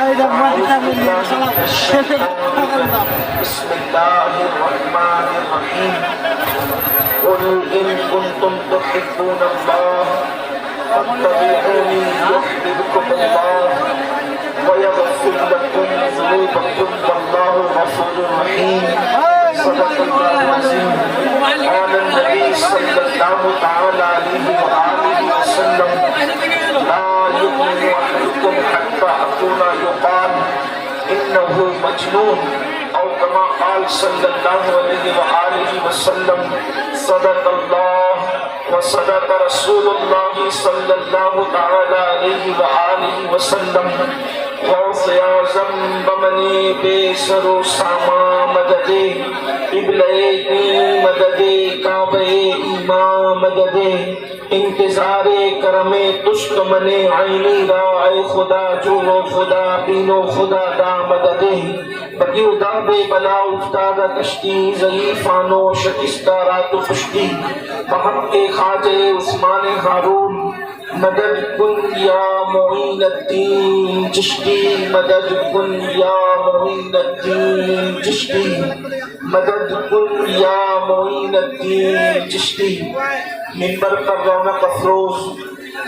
بسم الله الرحمن الرحيم قل إن كنتم تحبون الله فاتبعوني يحببكم الله ويغفر لكم ذنوبكم والله غفور رحيم صدق الله العظيم قال النبي صلى الله تعالى عليه وآله وسلم لا يؤمن أحدكم حتى أكون يقال إنه مجنون أو كما قال صلى الله عليه وآله وسلم صدق الله وصدق رسول الله صلى الله تعالى عليه وآله وسلم غوث اعظم بمنی بے سر و ساما مددے قبلے مددے کعبہ ایمان مددے انتظار کرم تشک منے عینی را اے خدا جو خدا بینو خدا دا مددے بگیو دا بے بلا افتادہ کشتی ضعیفانو شکستہ رات و پشتی بحق خواجہ عثمان ہارون مدد کن یا معین الدین چشتی مدد کن یا معین الدین چشتی مدد کن یا معین الدین چشتی منبر پر رونق افروز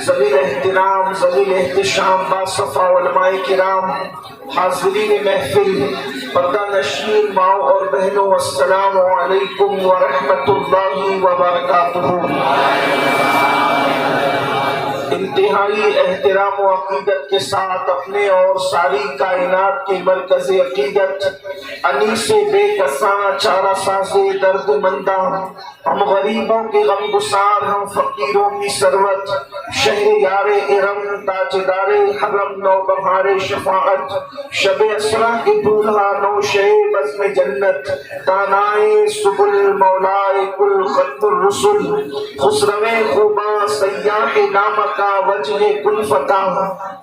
ذلیل احترام ذلیل احتشام باصفا علماء کرام حاضرین محفل پردہ نشین ماؤں اور بہنوں السلام علیکم ورحمۃ اللہ وبرکاتہ۔ انتہائی احترام و عقیدت کے ساتھ اپنے اور ساری کائنات کی مرکز عقیدت انیس بے کساں چارہ ساز درد منداں ہم غریبوں کے غم گسار ہم فقیروں کی ثروت شہر یار ارم تاجدار حرم نو بہار شفاعت شب اسرا کے دولہا نو شے بزم جنت دانائے سبل مولائے کل خط الرسل خسرو خوباں سیاح نامک وجہ کل فتح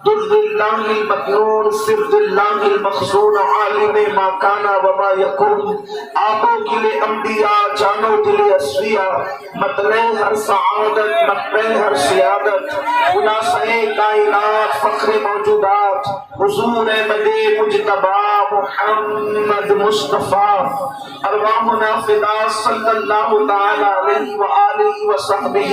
در اللہ المکنون سر اللہ المخزون عالم ما کانا وما یکون آبو گلے انبیاء جانو دل اسویاء مطلع ہر سعادت مقبع ہر سیادت خلاصہ کائنات فخر موجودات حضور مدی مجتبا محمد مصطفیٰ ارواحنا فدا صلی اللہ تعالی علیہ وآلہ وصحبہ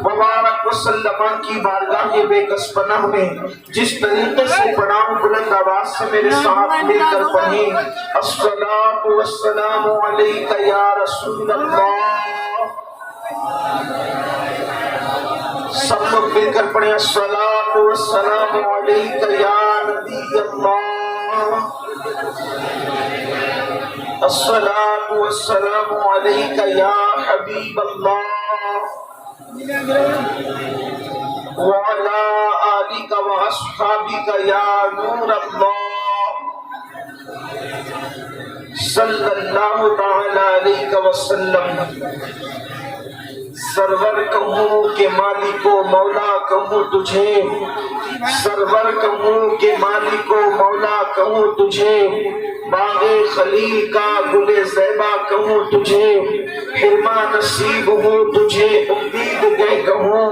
وبارک وسلم کی بارگاہ کے بے کس پناہ میں جس طریقے سے پڑھاؤں بلند آواز سے میرے ساتھ مل کر پڑھیں الصلاۃ والسلام علیک یا رسول اللہ، سب لوگ مل کر پڑھیں الصلاۃ والسلام علیک یا نبی اللہ، الصلاۃ والسلام علیک یا حبیب اللہ وعلى آلك وأصحابك يا نور الله صلی اللہ تعالی علیہ وسلم۔ سرور کہوں کہ مالک و مولا کہوں تجھے، سرور کہوں کہ مالک و مولا کہوں تجھے، باغ خلیل کا گل زیبا کہوں تجھے، حرمہ نصیب ہوں تجھے امید گئے کہوں،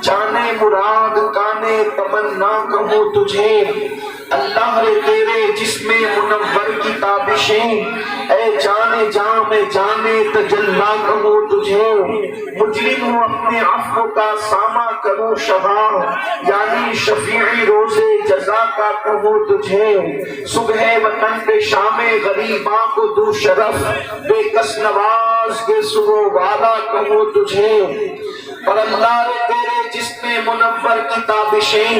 جانے مراد کانے تمنا کہوں تجھے، اللہ رے تیرے جسم منور کی تابشیں، اے جانے جاں میں جانے تجلا کہوں تجھے، مجرم ہوں اپنے عفو کا سامہ کروں شفا، یعنی شفیعی روز جزا کا کہوں تجھے، صبح وطن پہ شام غریباں کو دو شرف، بے کس نواز کے سرو والا کہوں تجھے، پر اللہ رے تیرے جسم منور کی تابشیں،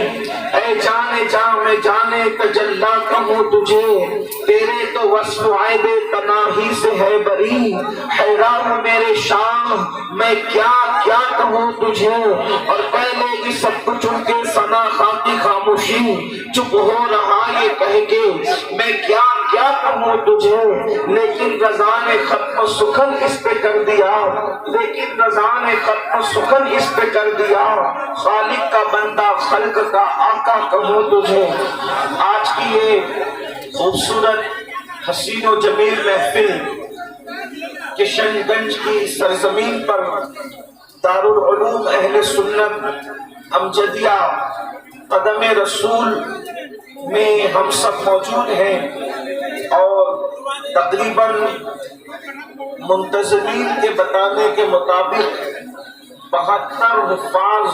اے جانے جاں میں جانے تجلا کہوں تجھے، تیرے تو وصف عیب تناہی سے ہے بری، حیران میرے شاہ میں کیا کیا کہوں تجھے، اور پہلے ہی سب کچھ ان کے ثنا خاکی خاموشی، چپ ہو رہا یہ کہہ کے میں کیا کیا کہوں تجھے، لیکن رضا نے ختم سخن اس پہ کر دیا، لیکن رضا نے ختم سخن اس پہ کر دیا، خالق کا بندہ خلق کا آقا کہوں تجھے۔ آج کی یہ خوبصورت حسین و جمیل محفل کشن گنج کی سرزمین پر دارالعلوم اہل سنت امجدیہ قدم رسول میں ہم سب موجود ہیں اور تقریباً منتظمین کے بتانے کے مطابق 72 حفاظ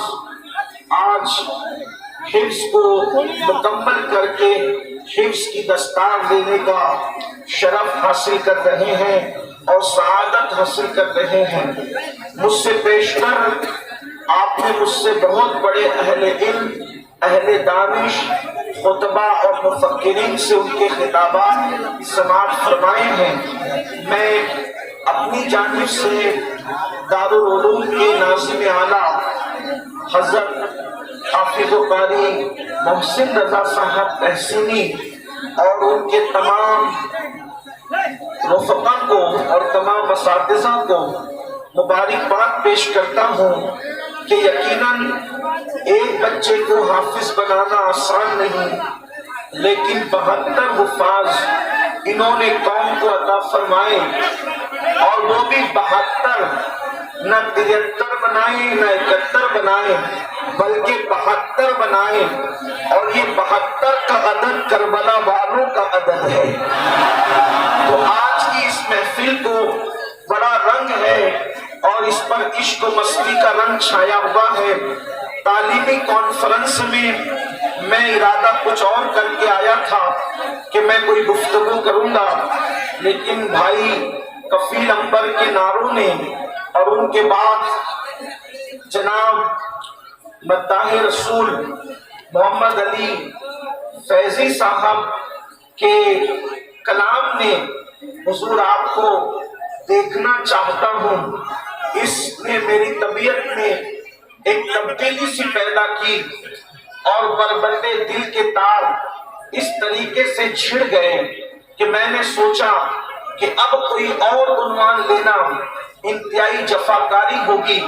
آج حفظ کو مکمل کر کے حفظ کی دستار لینے کا شرف حاصل کر رہے ہیں اور سعادت حاصل کر رہے ہیں۔ مجھ سے پیشتر آپ نے مجھ سے بہت بڑے اہل علم، اہل دانش، خطبہ اور مفکرین سے ان کے خطابات سماعت فرمائے ہیں۔ میں اپنی جانب سے دارالعلوم کے ناظم اعلیٰ حضرت حافظ و قاری محسن رضا صاحب تحسینی اور ان کے تمام رفقا کو اور تمام اساتذہ کو مبارکباد پیش کرتا ہوں کہ یقیناً ایک بچے کو حافظ بنانا آسان نہیں، لیکن 72 حفاظ انہوں نے قوم کو عطا فرمائے، اور وہ بھی 72، نہ 73 بنائے نہ 71 بنائے، بلکہ 72 بنائے، اور یہ 72 کا عدد کربلا والوں کا عدد ہے۔ تو آج کی اس محفل کو بڑا رنگ ہے اور اس پر عشق و مستی کا رنگ چھایا ہوا ہے۔ تعلیمی کانفرنس میں ارادہ کچھ اور کر کے آیا تھا کہ میں کوئی گفتگو کروں گا، لیکن بھائی کفیل انبر کے نعروں نے اور ان کے بعد جناب مداح رسول محمد علی فیضی صاحب کے کلام نے حضور آپ کو دیکھنا چاہتا ہوں، اس نے میری طبیعت میں ایک تبدیلی سی پیدا کی اور بربندے دل کے تار اس طریقے سے چھڑ گئے کہ میں نے سوچا کہ اب کوئی اور عنوان لینا انتہائی جفاکاری ہوگی،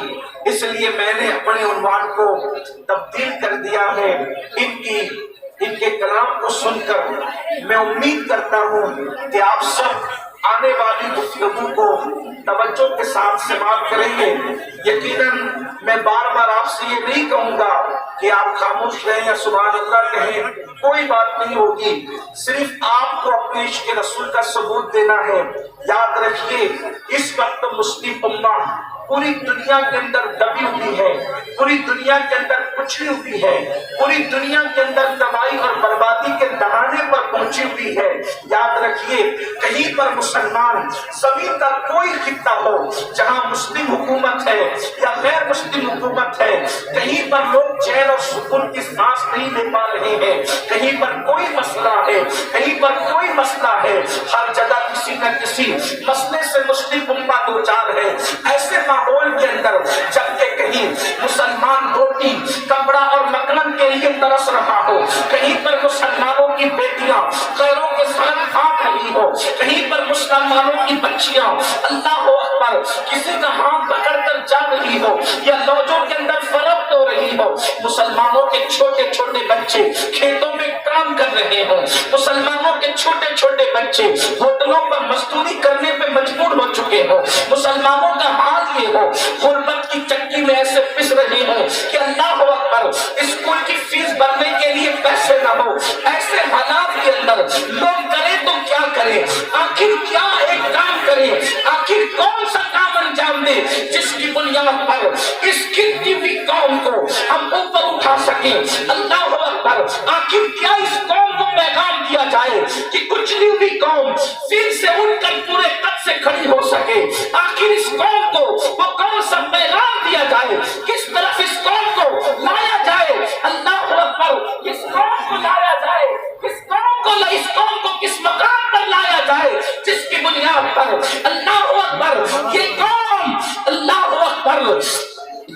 اس لیے میں نے اپنے عنوان کو تبدیل کر دیا ہے۔ ان کے کلام کو سن کر میں امید کرتا ہوں کہ آپ سب آنے والی گفتگو کو توجہ کے ساتھ سماعت کریں گے۔ یقیناً میں بار بار آپ سے یہ نہیں کہوں گا کہ آپ خاموش رہیں یا سبحان اللہ کہیں، کوئی بات نہیں ہوگی، صرف آپ کو اپنے عشق رسول کا ثبوت دینا ہے۔ یاد رکھیے اس وقت مسلم امہ پوری دنیا کے اندر دبی ہوئی ہے، پوری دنیا کے اندر کچلی ہوئی ہے، پوری دنیا کے اندر تباہی اور بربادی کے دہانے پر پہنچی ہوئی ہے۔ یاد رکھیے کہیں پر مسلمان زمین کا کوئی خطہ ہو جہاں مسلم حکومت ہے یا غیر مسلم حکومت ہے، کہیں پر لوگ چین اور سکون کی سانس نہیں لے پا رہے ہیں، کہیں پر کوئی مسئلہ ہے، کہیں پر کوئی مسئلہ ہے، ہر جگہ کسی نہ کسی مسئلے سے مسلم امت دوچار ہے۔ ایسے ماحول کے اندر جبکہ کہیں مسلمان روٹی کپڑا اور مکھن کے لیے ترس رہا ہو، کہیں پر مسلمانوں کی بیٹیاں غیروں کے ساتھ کھا رہی ہو، کہیں پر مسلمانوں کی بچیاں اللہ اکبر کسی کا ہاتھ پکڑ کر جا رہی ہو یا لوجوں کے اندر فرق ہو رہی ہو، مسلمانوں کے چھوٹے چھوٹے بچے کھیتوں میں کام کر رہے ہوں، مسلمانوں کے چھوٹے چھوٹے بچے ہوٹلوں پر مزدوری کرنے پہ مجبور ہو چکے ہوں، مسلمانوں کا حال یہ ہو غربت کی چکی میں ایسے پس رہے ہوں کہ اللہ اکبر اسکول کی فیس بھرنے کے لیے پیسے نہ ہو، ایسے حالات کے اندر لوگ کریں تو کیا کریں، آخر کیا ایک کام کریں، آخر کون سا کام انجام دے جس کی بنیاد پر اس گرتی ہوئی قوم کو ہم اوپر اٹھا سکیں۔ اللہ اکبر آخر کیا اس قوم کو پیغام دیا جائے کہ کچلی ہوئی قوم پھر سے اٹھ کر پورے قد سے کھڑی ہو سکے، آخر اس قوم کو وہ کون سا پیغام دیا جائے، کس طرف اس قوم کو لایا جائے۔ اللہ اکبر اس قوم کو لایا جائے، اس قوم کو کس مقام پر لایا جائے جس کی بنیاد پر اللہ اکبر یہ قوم اللہ اکبر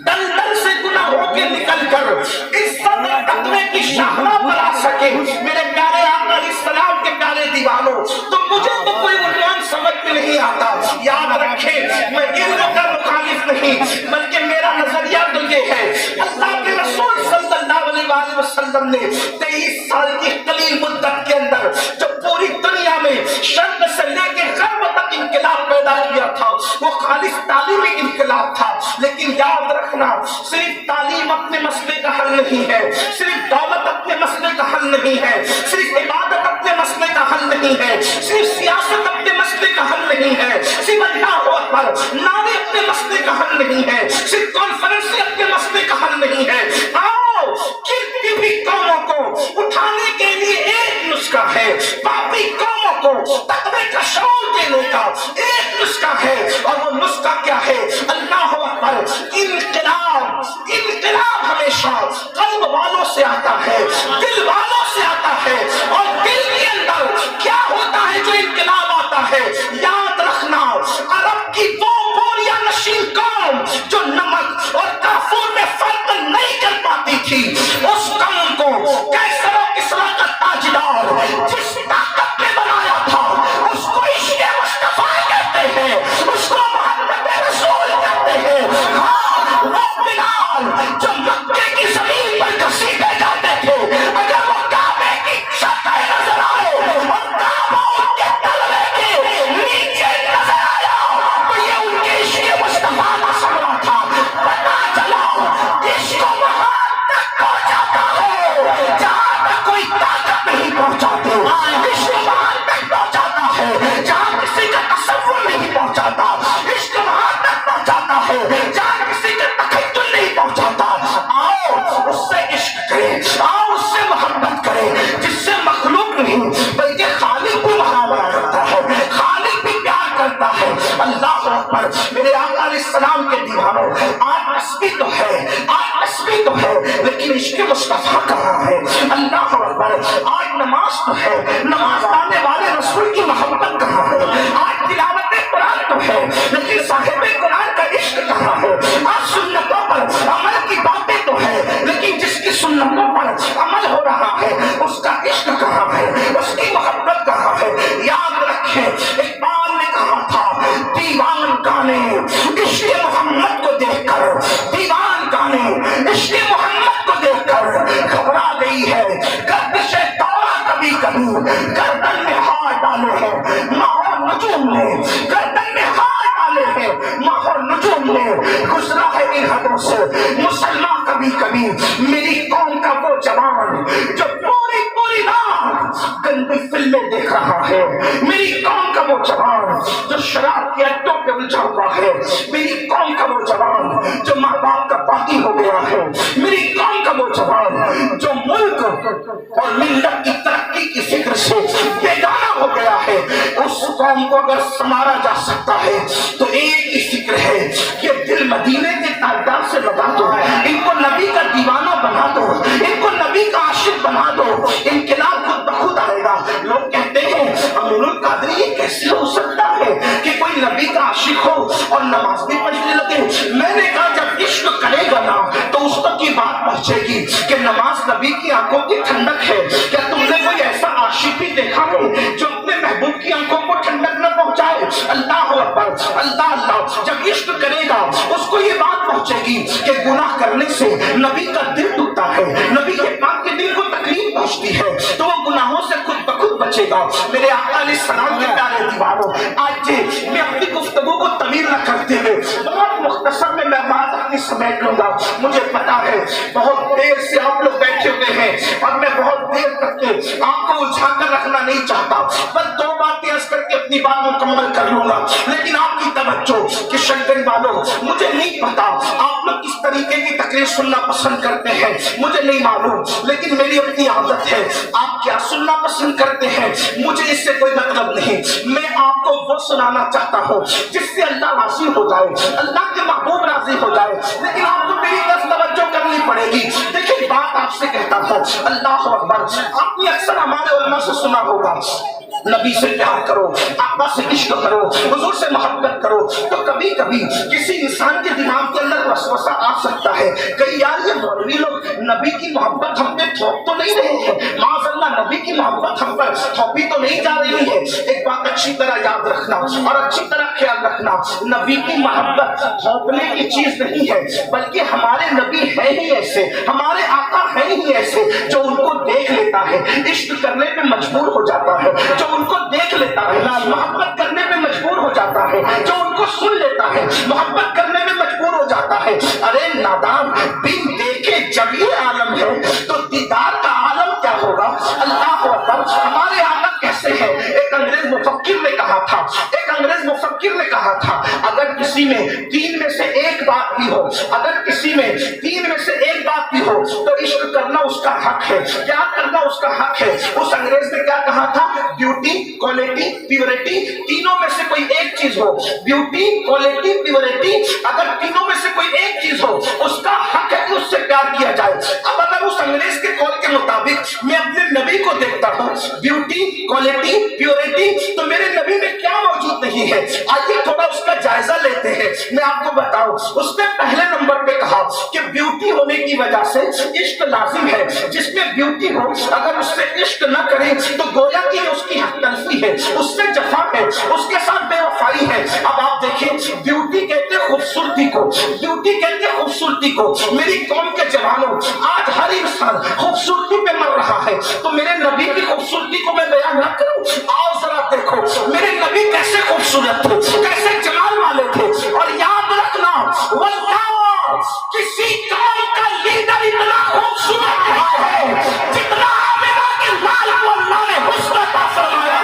دلدل سے گناہوں کے نکل کر عزت تقوی کی شاہراہ پر آ سکے۔ میرے پیارے آقا علیہ السلام کے پیارے دیوانوں، تو مجھے تو کوئی عنوان سمجھ میں نہیں آتا۔ یاد رکھیں میں علم کا مخالف نہیں، بلکہ میرا نظریہ تو یہ ہے اللہ کے رسول صلی اللہ علیہ وسلم نے 23 سال کی قلیل مدت کے اندر جو پوری دنیا میں شرق سے لے کے غرب تک انقلاب پیدا کیا تھا، وہ خالص تعلیمی انقلاب تھا. لیکن یاد رکھنا صرف تعلیم اپنے مسئلے کا حل نہیں ہے, صرف دولت اپنے مسئلے کا حل نہیں ہے, صرف عبادت اپنے مسئلے کا حل نہیں ہے, صرف سیاست اپنے مسئلے کا حل نہیں ہے, صرف اللہ اکبر نعرے اپنے مسئلے کا حل نہیں ہے, صرف کانفرنس اپنے مسئلے کا حل نہیں ہے. آؤ کتنی بھی قوموں کو اٹھانے کے لیے ایک نسخہ ہے, باقی قوموں کو تقوی کا شعور دینے کا ایک نسخہ ہے, اور وہ نسخہ کیا ہے؟ اللہ اکبر انقلاب. انقلاب ہمیشہ قلب والوں سے آتا ہے, دل والوں سے آتا ہے, اور دل کے اندر کیا ہوتا ہے جو انقلاب آتا ہے؟ یاد رکھنا عرب کی وہ بوریاں نشین قوم جو نمک اور کافور میں فرق نہیں کر پاتی تھی, اس قوم کو کیسر و کسریٰ کا تاجدار جس طاقت نے بنایا تھا اس کو عشق مصطفیٰ کہتے ہیں, اس کو محبت رسول کہتے ہیں. ہاں وہ بلال جو مکے کی زمین پر گھسیٹے جاتے تھے, اگر وہ کعبے کی چھت نظر آئے اور کعبہ ان کے تلوے کے نیچے نظر آیا تو یہ ان کے عشق مصطفیٰ کا ثمرہ تھا. پتہ چلا عشق وہاں تک پہنچاتا ہے جہاں تک کوئی طاقت نہیں پہنچاتی, عشق وہاں تک پہنچاتا ہے جہاں کسی کا تصور نہیں پہنچاتا, عشق وہاں تک پہنچاتا ہے جہاں کسی کا تخیل نہیں پہنچاتا. آؤ اس سے عشق کرے, آؤ اس سے محبت کرے جس سے مخلوق نہیں بلکہ خالق بھی محبت کرتا ہے, خالق بھی پیار کرتا ہے. اللہ اکبر میرے آقا علیہ السلام کے دیوانوں, آج تسبیح تو ہے, آج تسبیح تو ہے, لیکن عشق مصطفیٰ کہاں ہے؟ اللہ اکبر آج نماز تو ہے, نماز پڑھنے والے رسول کی محبت کہاں ہے؟ آج تلاوت قرآن تو ہے, لیکن صاحب قرآن کا عشق کہاں ہے؟ آج سنتوں پر عمل کی باتیں تو ہے, لیکن جس کی سنتوں پر عمل ہو رہا ہے اس کا عشق کہاں ہے, اس کی محبت کہاں ہے؟ یاد رکھیں اقبال نے کہا تھا دیوان گانے عشق محمد کو دیکھ کر, دیوان گانے عشق محمد کو دیکھ کر گھبرا گئی ہے گردش دورہ کبھی کبھی, گردن میں ہاتھ ڈالے ہیں ماحول نجوم نے, گردن میں ہاتھ ڈالے ہیں ماحول نجوم نے, گزرا ہے ان حدوں سے مسلمان کبھی کبھی. میری قوم کا وہ جوان جو پوری پوری رات گندی فلمیں دیکھ رہا ہے, میری قوم کا وہ جوان جو شراب کے اڈوں پہ الجھا ہوا ہے, میری قوم کا وہ جوان جو ماں باپ کا باقی ہو گیا ہے, میری قوم کا وہ جوان جو ملک اور ملت کی ترقی کی فکر سے بیگانہ ہو گیا ہے. اس قوم کو اگر سنوارا جا سکتا ہے تو ایک ہی فکر ہے کہ دل مدینے کے تاجدار سے لگا دو, ان کو نبی کا دیوانہ بنا دو, ان کو نبی کا عاشق بنا دو, انقلاب خود بخود آئے گا. لوگ کہتے ہیں امین القادری یہ کیسے ہو سکتا ہے کہ کوئی نبی کا عاشق ہو اور نماز بھی پڑھنے لگے؟ میں نے کہا جب عشق کرے گا نا تو اس تک کی بات پہنچے گی کہ نماز نبی کی آنکھوں کی ٹھنڈک ہے. کیا تم نے کوئی ایسا عاشق بھی دیکھا ہے جو اپنے محبوب کی آنکھوں کو ٹھنڈک نہ پہنچائے؟ اللہ اکبر, اللہ اللہ جب عشق کرے گا اس کو یہ بات پہنچے گی کہ گناہ کرنے سے نبی کا دل ٹوٹتا ہے, نبی کے پاک کے دل کو تکلیف پہنچتی ہے, تو وہ گناہوں سے خود بخود بچے گا. میرے آقا علیہ السلام کے پیارے دیوانوں, آج میں اپنی گفتگو کو طویل نہ کرتے ہوئے بہت مختصر میں بات اپنی سمیٹ لوں گا. مجھے پتا ہے بہت دیر سے آپ لوگ بیٹھے ہوئے ہیں اور میں بہت دیر تک کے آپ کو الجھا کر رکھنا نہیں چاہتا, بس دو باتیں عرض کر کے اپنی بات مکمل کر لوں گا. لیکن آپ کی توجہ کہ شنکر والوں, مجھے نہیں پتا آپ لوگ کس طریقے کی تقریر سننا پسند کرتے ہیں, مجھے نہیں معلوم, لیکن میری اپنی عادت ہے. آپ کیا سننا پسند کرتے ہیں مجھے اس سے کوئی مطلب نہیں, میں آپ کو وہ سنانا چاہتا ہوں جس سے اللہ راضی ہو جائے, اللہ کے محبوب راضی ہو جائے. لیکن آپ کو میری طرف توجہ کرنی پڑے گی. دیکھیں بات آپ سے کہتا ہوں, اللہ اکبر, آپ نے اکثر ہمارے علماء سے سنا ہوگا نبی سے پیار کرو, آقا سے عشق کرو, حضور سے محبت کرو. تو کبھی کبھی کسی انسان کے دماغ کے اندر وسوسہ آ سکتا ہے کہ یار یہ مولوی لوگ نبی کی محبت ہم پہ تھوپ تو نہیں رہے ہیں, معاذ اللہ نبی کی محبت ہم پر تھوپی تو نہیں جا رہی ہے. ایک بات اچھی طرح یاد رکھنا اور اچھی طرح خیال رکھنا, نبی کی محبت تھوپنے کی چیز نہیں ہے, بلکہ ہمارے نبی ہیں ہی ایسے, ہمارے آقا ہیں ہی ایسے جو ان کو دیکھ لیتا ہے ہے عشق کرنے پہ مجبور ہو جاتا ہے، جو ان کو دیکھ لیتا ہے محبت کرنے پہ مجبور ہو جاتا ہے، جو ان کو سن لیتا ہے محبت کرنے میں مجبور ہو جاتا ہے۔ ارے نادان، بن دیکھے جب یہ عالم ہے تو دیدار کا عالم کیا ہوگا؟ اللہ اکبر۔ ہمارے آقا کیسے ہیں؟ ایک انگریز مفکر نے کہا تھا اگر کسی میں تین میں سے ایک بات بھی ہو، تو عشق کرنا اس کا حق ہے۔ کیا کرنا اس کا حق ہے؟ اس انگریز نے کیا کہا تھا؟ بیوٹی، کوالٹی، پیورٹی، تینوں میں سے کوئی ایک چیز ہو، بیوٹی، کوالٹی، پیورٹی، اگر تینوں میں سے کوئی ایک چیز ہو اس کا حق ہے کہ اس سے پیار کیا جائے۔ اب اگر اس انگریز کے قول کے مطابق میں اپنے نبی کو دیکھتا ہوں، بیوٹی، کوالٹی، پیورٹی، تو میرے نبی میں کیا موجود نہیں ہے؟ آئیے تھوڑا اس کا جائزہ لیتے ہیں۔ میں آپ کو بتاؤں، اس نے پہلے نمبر پہ کہا کہ بیوٹی ہونے کی وجہ سے عشق لازم ہے۔ جس میں بیوٹی ہو اگر اس سے عشق نہ کرے تو گویا کہ اس کی حق تلفی ہے، اس سے جفا ہے، اس کے ساتھ بے وفائی ہے۔ اب آپ دیکھیں، بیوٹی کہتے خوبصورتی کو، میری قوم کے جوانوں، آج ہر انسان خوبصورتی پہ مر رہا ہے، تو میرے نبی کی خوبصورتی کو میں بیان نہ کروں؟ آؤ ذرا دیکھو میرے نبی کیسے خوبصورت تھے، کیسے جمال والے تھے۔ اور یاد رکھنا، واللہ کسی قوم کا لیڈر اتنا خوبصورت ہے جتنا آمنہ کے لال کو اللہ نے حسن عطا فرمایا۔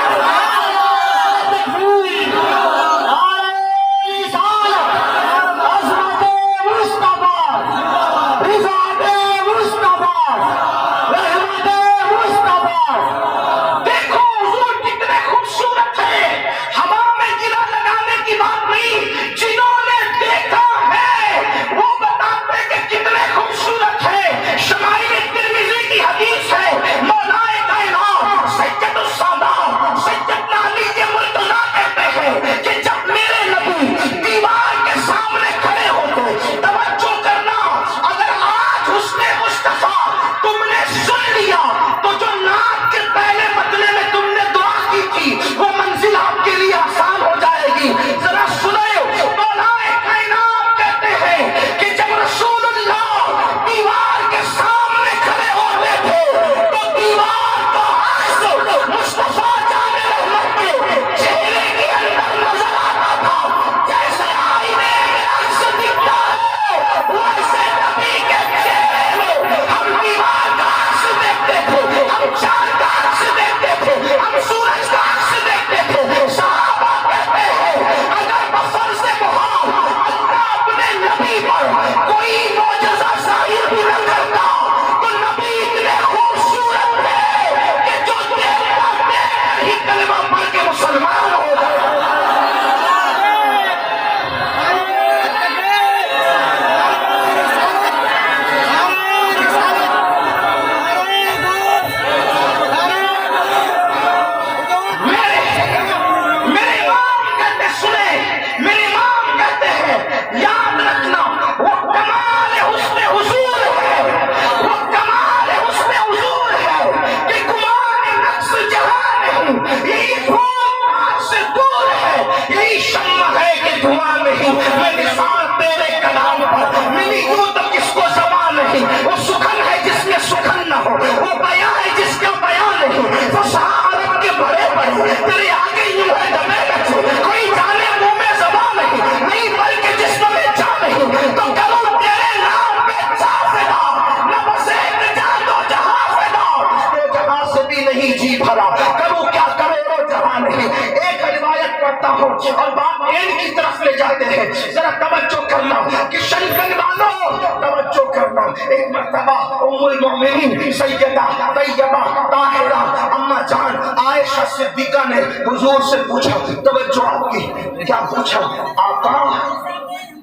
اور بات اینڈ کی طرف لے جاتے ہیں، ذرا توجہ کرنا کہ شریفین والوں توجہ کرنا۔ ایک مرتبہ ام المؤمنین سیدہ طیبہ طاہرہ اما جان عائشہ صدیقہ نے حضور سے پوچھا، توجہ آپ کی، کیا پوچھا؟ آقا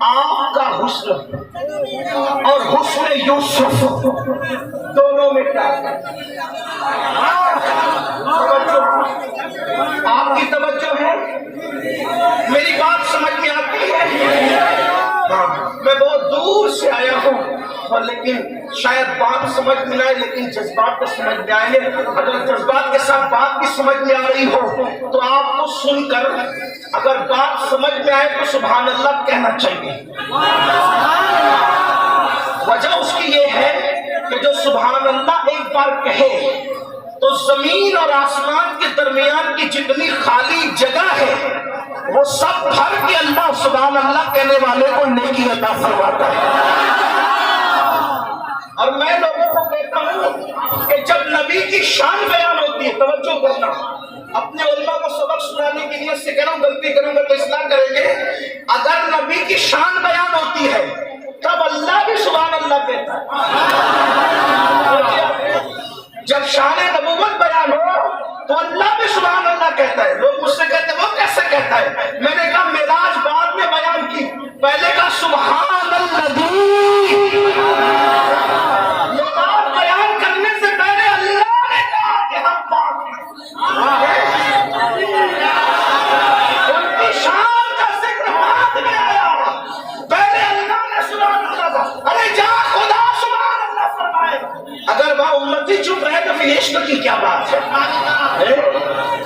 آپ کا حسن اور حسن یوسف دونوں میں کیا؟ آپ کی توجہ ہے؟ میری بات سمجھ میں آتی ہے؟ میں بہت دور سے آیا ہوں اور لیکن شاید بات سمجھ میں نہ آئے، لیکن جذبات تو سمجھ میں آئیں گے۔ اگر جذبات کے ساتھ بات بھی سمجھ میں آ رہی ہو تو آپ کو سن کر اگر بات سمجھ میں آئے تو سبحان اللہ کہنا چاہیے۔ وجہ اس کی یہ ہے کہ جو سبحان اللہ ایک بار کہے تو زمین اور آسمان کے درمیان کی جتنی خالی جگہ ہے وہ سب بھر کے اللہ سبحان اللہ کہنے والے کو نیکی عطا فرماتا ہے۔ اور میں لوگوں کو کہتا ہوں کہ جب نبی کی شان بیان ہوتی ہے، توجہ کرنا، اپنے علماء کو سبق سنانے کی نیت سے کہہ رہا ہوں، غلطی کروں گا تو اصلاح کریں گے، اگر نبی کی شان بیان ہوتی ہے تب اللہ بھی سبحان اللہ کہتا ہے۔ جب شان نبوت بیان ہو تو اللہ بھی سبحان اللہ کہتا ہے۔ لوگ مجھ سے کہتے ہیں وہ کیسے کہتا ہے؟ میں نے کہا معراج بعد میں بیان کی، پہلے کہا سبحان اللہ، بیان کرنے سے پہلے اللہ نے کہا کہ ہم پاک ہیں۔ ان کی شان کا ذکر بعد میں آیا، پہلے اللہ نے سبحان اللہ کہا۔ ارے جا خدا سبحان اللہ فرمائے، اگر وہ امتی چپ رہے تو پھر عشق کی کیا بات ہے؟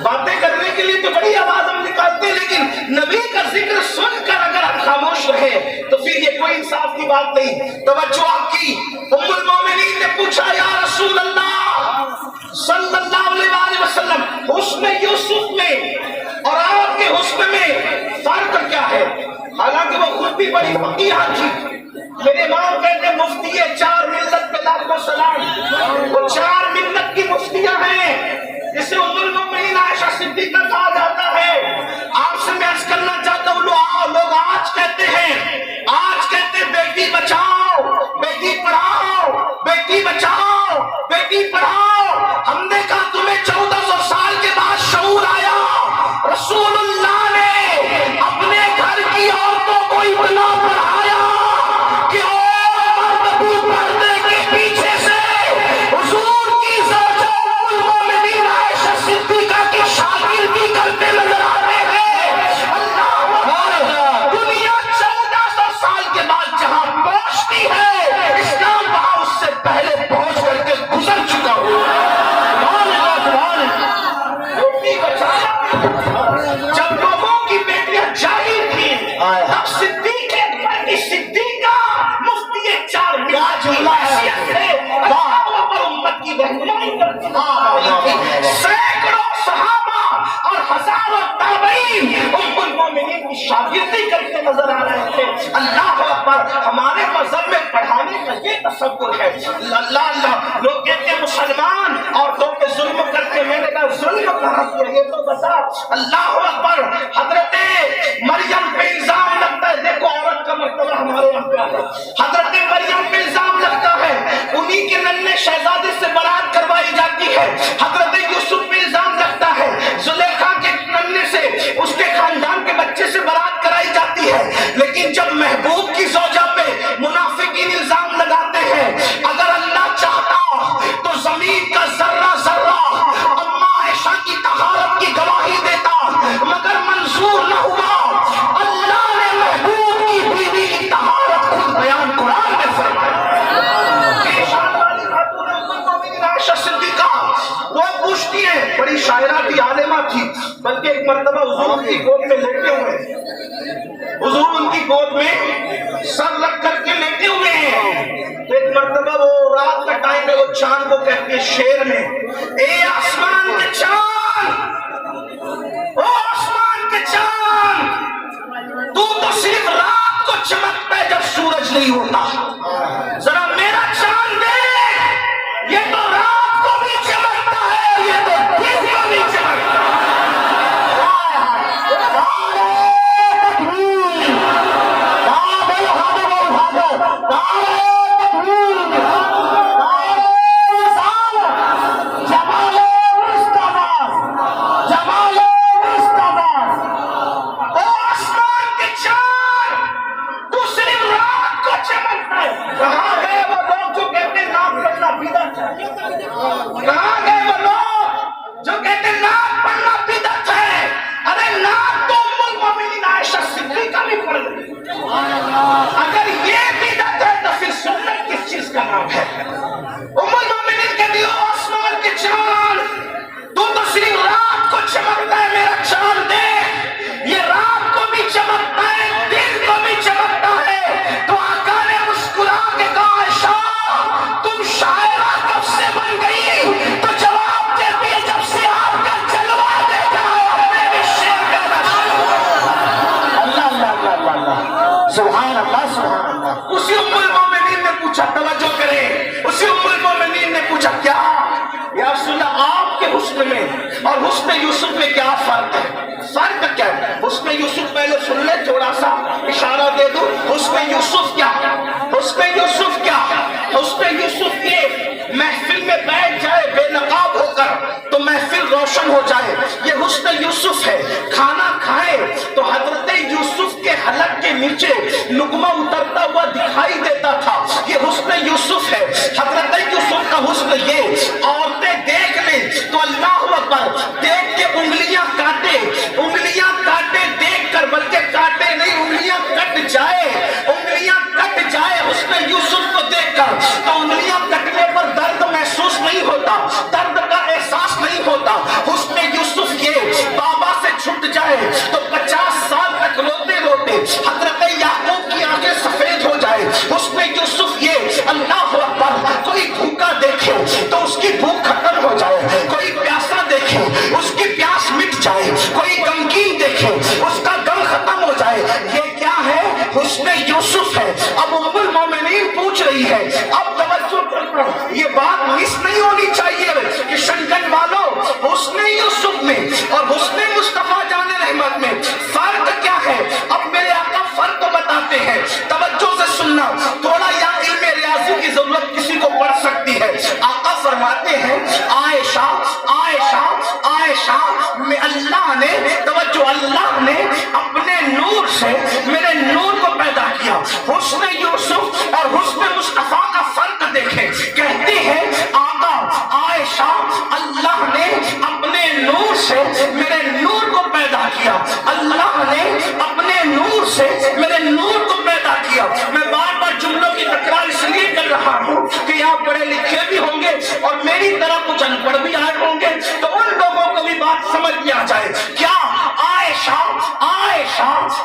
باتیں کرنے کے لیے تو بڑی آواز ہم نکالتے ہیں، لیکن نبی کا ذکر سن کر اگر آپ خاموش رہے تو پھر یہ کوئی انصاف کی بات نہیں۔ توجہ آپ کی، ام المومنین نے پوچھا یا رسول اللہ صلی اللہ علیہ وسلم، حسن یوسف میں اور آپ کے حسن میں فرق کیا ہے؟ حالانکہ وہ خود بھی بڑی فقیہہ تھی۔ میرے امام کہتے ہیں مفتی ہے چار ملت پہ لاکھوں سلام، وہ چار ملت کی مفتیاں ہیں جسے ام المومنین عائشہ صدیقہ کہا جاتا ہے۔ آپ سے میں عرض کرنا چاہتا ہوں، لوگ آج کہتے ہیں بیٹی بچاؤ بیٹی پڑھاؤ، بیٹی بچاؤ بیٹی پڑھاؤ۔ ہم نے کہا تمہیں 1400 سال کے بعد شعور آیا، رسول اللہ نے اپنے گھر کی عورتوں کو اتنا پڑھایا کہ اور مرد پردے کے پیچھے سے حضور کی زوجہ ام المومنین عائشہ صدیقہ کی شاگردی کرتے نظر آ رہے ہیں۔ اللہ اکبر، دنیا 1400 سال کے بعد جہاں پہنچتی ہے، اسلام وہاں اس سے پہلے پہنچ کر کے گزر چکا ہوا۔ بیٹی بچانا، جب لوگوں کی بیٹیاں جاہل تھیں تب صدیق اکبر کی صدیقہ مفتی چار ملت کی حیثیت سے اللہ پر امت کی رہنمائی کرتی تھی۔ سینکڑوں صحابہ اور ہزاروں تابعین ام المومنین کی شاگردی کرتے نظر آ رہے تھے۔ اللہ اکبر، ہمارے مذہب میں پڑھانے کا یہ تصور ہے۔ اللہ اللہ، لوگ کہتے ہیں مسلمان عورتوں پہ ظلم کرتے، میں نے کہا ظلم کہاں کیا یہ تو بتا۔ اللہ اکبر، حضرت مریم پہ الزام لگتا ہے، دیکھو عورت کا مرتبہ ہمارے یہاں پہ ہے۔ حضرت مریم پہ الزام لگتا ہے، انہی کے ننھے شہزادے سے برات کروائی جاتی ہے۔ حضرت یوسف پہ الزام لگتا ہے، زلیخا کے ننھے سے اس کے خاندان کے بچے سے برات کرائی جاتی ہے۔ لیکن جب محبوب کی زوجہ پہ منافقین الزام لگاتے ہیں، اگر اللہ چاہتا تو زمین کا ذرہ ذرہ اما عائشہ کی طہارت کی گواہی دیتا، مگر منظور نہ ہوا۔ اللہ نے محبوب کی بیوی کی طہارت خود بیان قرآن میں فرمایا۔ عائشہ صدیقہ وہ پوچھتی ہے، بڑی شاعرہ تھی، عالمہ تھی، بلکہ ایک مرتبہ حضور کی گود میں لیٹے ہوئے، حضور ان کی گود میں سر رکھ کر کے لیٹے ہوئے ہیں۔ ایک مرتبہ وہ رات کا ٹائم ہے، وہ چاند کو کہتے ہیں شعر میں، اے آسمان کے چاند، او آسمان کے چاند، تو صرف رات کو چمکتا ہے جب سورج نہیں ہوتا، ذرا میرا چاند دیکھ، یہ تو رات کو بھی چمکتا ہے، یہ تو دن کو بھی چمکتا ہے۔ کہاں گئے وہ لوگ جو کہتے ہیں نعت پڑھنا بدعت ہے؟ ارے نعت تو ام المومنین عائشہ صدیقہ بھی پڑھ گئی۔ اگر یہ بدعت ہے تو پھر سنت کس چیز کا نام ہے؟ ام المومنین کہتی ہے آسمان کے چاند، تو صرف رات کو چمکتا ہے، میرا چاند دیکھ، یہ رات کو بھی چمکتا ہے، دن کو بھی چمکتا ہے۔ تو آقا نے مسکرا کے کہا عائشہ تم شاعرہ پوچھا, توجہ کریں, اسی ام المومنین نے پوچھا کیا یا رسول اللہ آپ کے حسن میں اور حسن یوسف میں کیا فرق ہے؟ فرق کیا ہے؟ حسن یوسف پہلے سن لے, تھوڑا سا اشارہ دے دوں. حسن یوسف کیا؟ حسن یوسف کیا؟ حسن یوسف کے محفل میں بیٹھ جائے بے نقاب ہو کر تو محفل روشن ہو جائے, یہ حسن یوسف ہے. کھانا کھائے تو حضرت یوسف کے حلق کے نیچے لقمہ اترتا ہوا دکھائی دیتا تھا, یہ حسن یوسف ہے. حضرت یوسف کا حسن یہ, عورتیں دیکھ لیں تو اللہ اکبر, دیکھ کے انگلیاں کاٹے دیکھ کر, بلکہ کاٹے نہیں, انگلیاں کٹ جائے, حسن یوسف کو دیکھ کر تو انگلیاں کٹنے پر درد محسوس نہیں ہوتا, درد کا احساس نہیں ہوتا. حسن یوسف یہ بابا سے چھٹ جائے تو 50 سال تک روتے روتے حضرت یعقوب کی آنکھیں سفید ہو جائے. حسن یوسف یہ اللہ اکبر, کوئی بھوکا دیکھے تو اس کی بھوک ختم ہو جائے, کوئی پیاسا دیکھے اس کی پیاس مٹ جائے, کوئی غمگین دیکھے اس کا غم ختم ہو جائے. یہ کیا ہے؟ حسن یوسف ہے. اب ام المومنین پوچھ رہی ہے, اب توجہ کرنا, یہ بات مس نہیں ہونی چاہیے کہ شنکن والوں, حسن یوسف میں اور حسن مصطفیٰ جان رحمت میں فرق کیا ہے؟ اب میرے آقا فرق بتاتے ہیں, توجہ سے سننا, تھوڑا یہاں علم ریاضی کی ضرورت کسی کو پڑ سکتی ہے. آقا فرماتے ہیں عائشہ میں اللہ نے, توجہ, اللہ نے اپنے نور سے میرے نور کو پیدا کیا. حسن یوسف اور حسن مصطفیٰ کا فرق دیکھیں. کہتے ہیں آقا عائشہ, اللہ نے اپنے نور سے میرے نور کو پیدا کیا, اللہ نے اپنے نور سے میرے نور کو پیدا کیا. میں بار بار جملوں کی تکرار اس لیے کر رہا ہوں کہ یہاں پڑھے لکھے بھی ہوں گے اور میری طرح کچھ ان پڑھ بھی آئے ہوں گے, تو ان لوگوں کو بھی بات سمجھ میں آ جائے. کیا عائشہ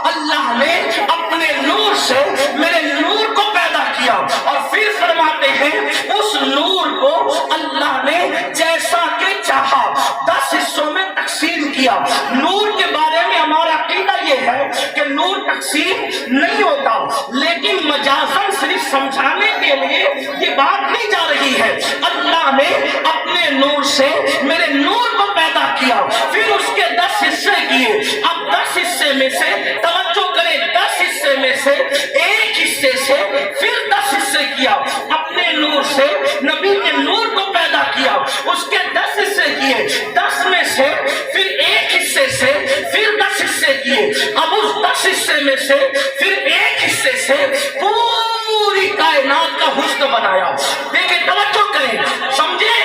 اللہ نے اپنے نور سے میرے نور کو پیدا کیا, اور پھر فرماتے ہیں اس نور کو اللہ نے جیسا کہ چاہا 10 حصوں میں تقسیم کیا. نور کے بارے میں ہمارا عقیدہ یہ ہے کہ نور تقسیم نہیں ہوتا, لیکن مجازاً صرف سمجھانے کے لیے یہ بات نہیں جا رہی ہے. اللہ نے اپنے نور سے میرے نور کو پیدا کیا, پھر اس کے 10 حصے کیے. اب 10 حصے میں سے, توجہ کریں, 10 حصے میں سے ایک حصے سے پھر 10 حصے کیا. اپنے نور سے نبی کے نور کو پیدا کیا, اس کے 10 حصے کیے, 10 میں سے پھر ایک حصے سے پھر 10 حصے کیے. اب اس 10 حصے میں سے پھر ایک حصے سے پوری کائنات کا حسن بنایا. دیکھیں, توجہ کریں, سمجھے,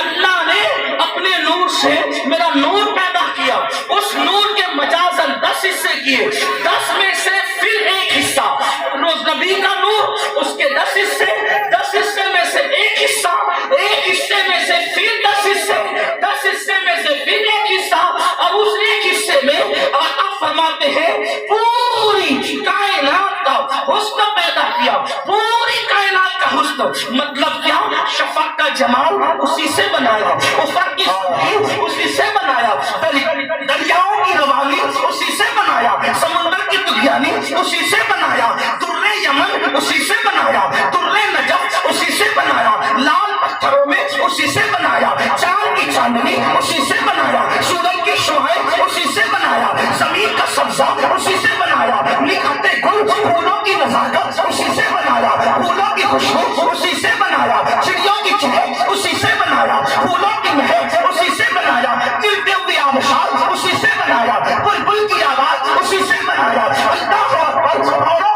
اللہ نے اپنے نور سے میرا نور پیدا کیا, اس نور کے مجازاً 10 حصے کیے, 10 میں سے پھر ایک حصہ روز نبی کا نور, اس کے 10 حصے, 10 حصے میں سے ایک حصہ, ایک حصے میں سے پھر 10 حصے, 10 حصے میں سے پھر ایک حصہ, اور اس ایک حصے میں آپ فرماتے ہیں پوری کائنات کا حسن پیدا کیا. پوری کائنات کا حسن مطلب کیا؟ شفق کا جمال اسی سے بنایا, افق کی خوبی اسی سے بنایا, دریاؤں کی روانی اسی سے بنایا, سمندر کی دریانی اسی سے بنایا, در یمن اسی سے بنایا, در نجف اسی سے بنایا, لال پتھروں میں اسی سے بنایا, چاند کی چاندنی اسی سے بنایا, سورج کی شعاع اسی سے بنایا, زمین کا سبزہ اسی سے بنایا, نکھرتے گل پھولوں کی نزاکت اسی سے بنایا, پھولوں کی خوشبو اسی سے بنایا, چڑیوں کی چہک اسی سے بنایا, پھولوں کی مہک اسی سے بنایا, تلتے ہوئے آبشار اسی سے بنایا, بلبل کی آواز اسی سے بنایا, اللہ اکبر, اوروں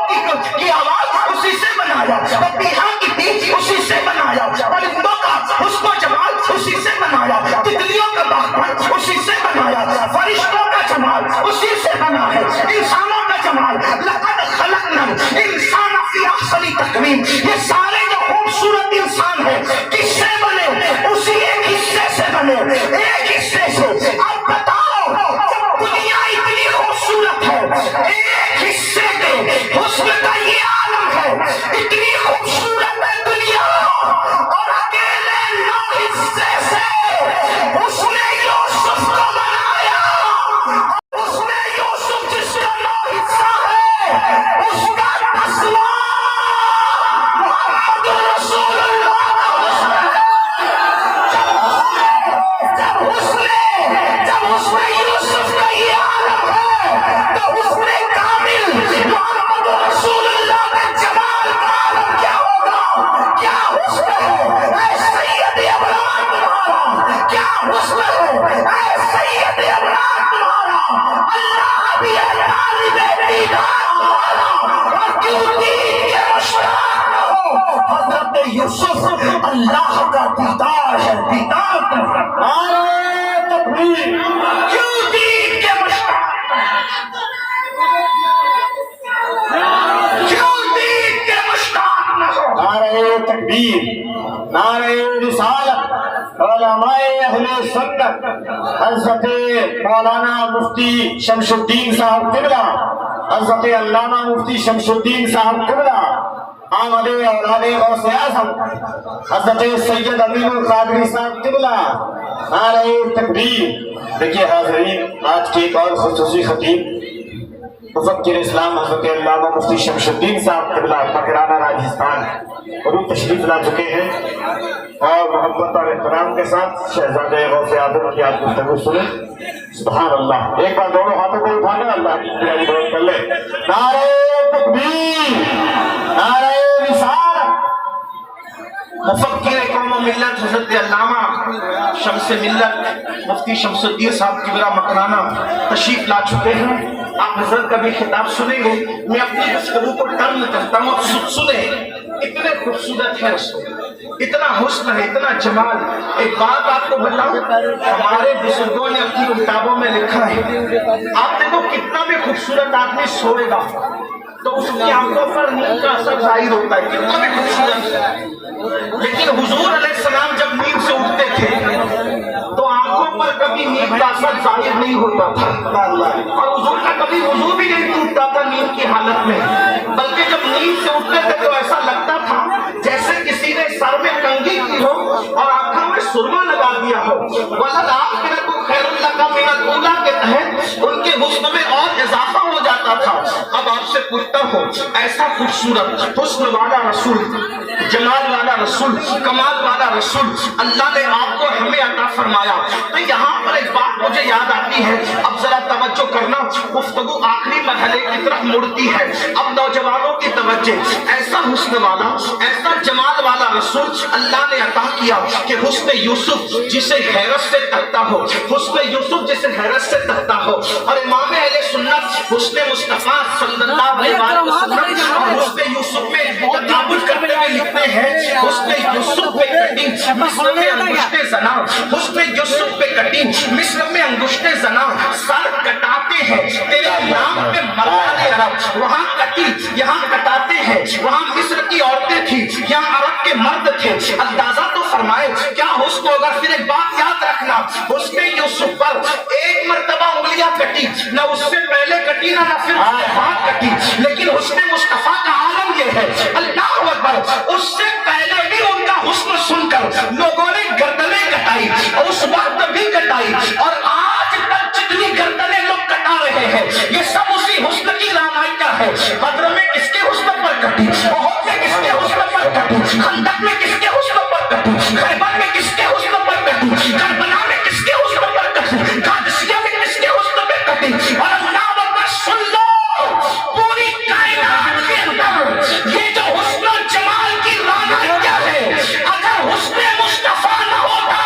کی آواز اسی سے بنایا, پپیہا کی پیچ اسی سے بنایا, پرندوں کا حسن و جمال اسی سے بنایا, تتلیوں کا باغبان اسی سے بنایا, فرشتوں کا جمال اسی سے بنا ہے, انسانوں کا جمال لقد خلقنا الانسان فی احسن تقویم, یہ سارے جو خوبصورت انسان ہیں کس سے بنے؟ اسی ایک حصے سے بنے, ایک حصے سے. اب بتاؤ, جب دنیا اتنی خوبصورت ہے, ایک حصے کے حسن کا یہ عالم ہے, اتنی خوبصورت ہے دنیا, اور اکیلے 9 حصے سے اس نے یوسف کو بنایا. اس نے یوسف جس کا 9 حصہ ہے, اس کا 10واں حسن ہے اے سید اولاد تمہارا، اللہ بھی ہے طالب دیدار تمہارا، اور کیوں دین کے مشتاق نہ ہو، حضرت یوسف اللہ کا دیدار ہے، دیدار تمہارا، نعرہ تکبیر، کیوں دین کے مشتاق، کیوں دین کے مشتاق نہ ہو، نعرہ تکبیر، نعرہ رسالت، علماء اہل سنت حضرت مولانا مفتی شمس الدین صاحب قبلہ، حضرت علامہ مفتی شمس الدین صاحب قبلہ، آمد اولاد غوث اعظم حضرت سید امین القادری صاحب قبلہ، نعرہ تکبیر۔ دیکھیے حاضرین، آج کے ایک اور خصوصی خطیب مفکر اسلام حضرت علامہ مفتی شمس الدین صاحب قبلہ مکرانہ راجستھان وہ بھی تشریف لا چکے ہیں، اور محبت اور احترام کے ساتھ شہزادہ غوث اعظم کی آپ گفتگو سنیں۔ سبحان اللہ، ایک بار دونوں ہاتھوں کو اٹھا کر اللہ کی پیاری بات کر لیں۔ نعرہ تکبیر، نعرہ رسالت۔ مفکر قوم و ملت حضرت علامہ شمس ملت مفتی شمس الدین صاحب قبلہ مکرانہ تشریف لا چکے ہیں۔ آپ حضرت کا بھی خطاب سنیں گے، میں اپنی گفتگو کو ٹرم کرتا ہوں، سنیں۔ اتنے خوبصورت ہے رسول، اتنا حسن ہے، اتنا جمال۔ ایک بات آپ کو بتاؤں، ہمارے بزرگوں نے اپنی کتابوں میں لکھا ہے، آپ دیکھو کتنا بھی خوبصورت آدمی سوئے گا تو اس کی آنکھوں پر نیند کا اثر ظاہر ہوتا ہے، کتنا بھی خوبصورت ہے، لیکن حضور علیہ السلام جب نیند سے اٹھتے تھے تو آنکھوں پر کبھی نیند کا اثر ظاہر نہیں ہوتا تھا، اور حضور کا کبھی وضو بھی نہیں ٹوٹتا تھا نیند کی حالت میں، بلکہ جب نیند سے اٹھتے تھے تو ایسا لگتا تھا جیسے کسی نے سر میں کنگھی کی ہو اور آنکھوں میں سرما لگا دیا ہو۔ وَلَلْآخِرَةُ خَيْرٌ لَكَ مِنَ الْأُولَىٰ کے تحت ان کے حسن میں اور اضافہ ہو جاتا تھا۔ اب آپ سے پوچھتا ہوں، ایسا خوبصورت حسن والا رسول، جمال والا رسول، کمال والا رسول اللہ نے آپ کو ہمیں عطا فرمایا، تو یہاں پر ایک بات مجھے یاد آتی ہے، اب ذرا توجہ کرنا، گفتگو آخری مرحلے کی طرف مڑتی ہے، اب نوجوانوں کی توجہ۔ ایسا حسن والا، ایسا جمال والا رسول اللہ نے عطا کیا کہ حسن یوسف جسے حیرت سے تکتا ہو، حسن یوسف جسے حیرت سے تکتا ہو، اور امام اہل سنت حسن مصطفیٰ صلی اللہ علیہ وسلم اور حسن یوسف میں تدابر کرتے ہوئے لکھتے ہیں، حسن یوسف پہ کٹی مصر میں انگشت زنا، حسن یوسف پہ کٹی مصر میں انگشت زنا، سر کٹاتے ہیں تیرے نام پہ مردان عرب، وہاں کٹی یہاں کٹاتے ہیں، وہاں مصر کی عورتیں تھی یہاں عرب کے مرد تھے۔ اندازہ تو فرمائے کیا حسن ہوگا۔ پھر ایک بات یاد رکھنا، حسن یوسف پر ایک مرتبہ انگلیاں کٹی، نہ اس سے پہلے کٹی نہ پھر بعد کٹی، لیکن حسن مصطفیٰ کا عالم یہ ہے، اللہ اکبر، اس سے پہلے بھی ان کا حسن سن کر لوگوں نے گردنیں کٹائی، اس وقت بھی کٹائی، اور آج تک جتنی گردنیں لوگ کٹا رہے ہیں یہ سب اسی حسن کی رامائکا ہے۔ بدر میں کس کے حسن پر کٹی، احد میں کس کے حسن پر کٹی، خندق میں کس کے حسن پر کٹی، خیبر میں کس کے حسن پر کٹی، کربلا میں کس کے حسن پر کٹی، قادسیہ میں کس کے حسن پر کٹی، اور اللہ اکبر، سن لو پوری کائنات کے اندر یہ جو حسن و جمال کی رامائکا ہے، اگر حسن مصطفیٰ نہ ہوتا،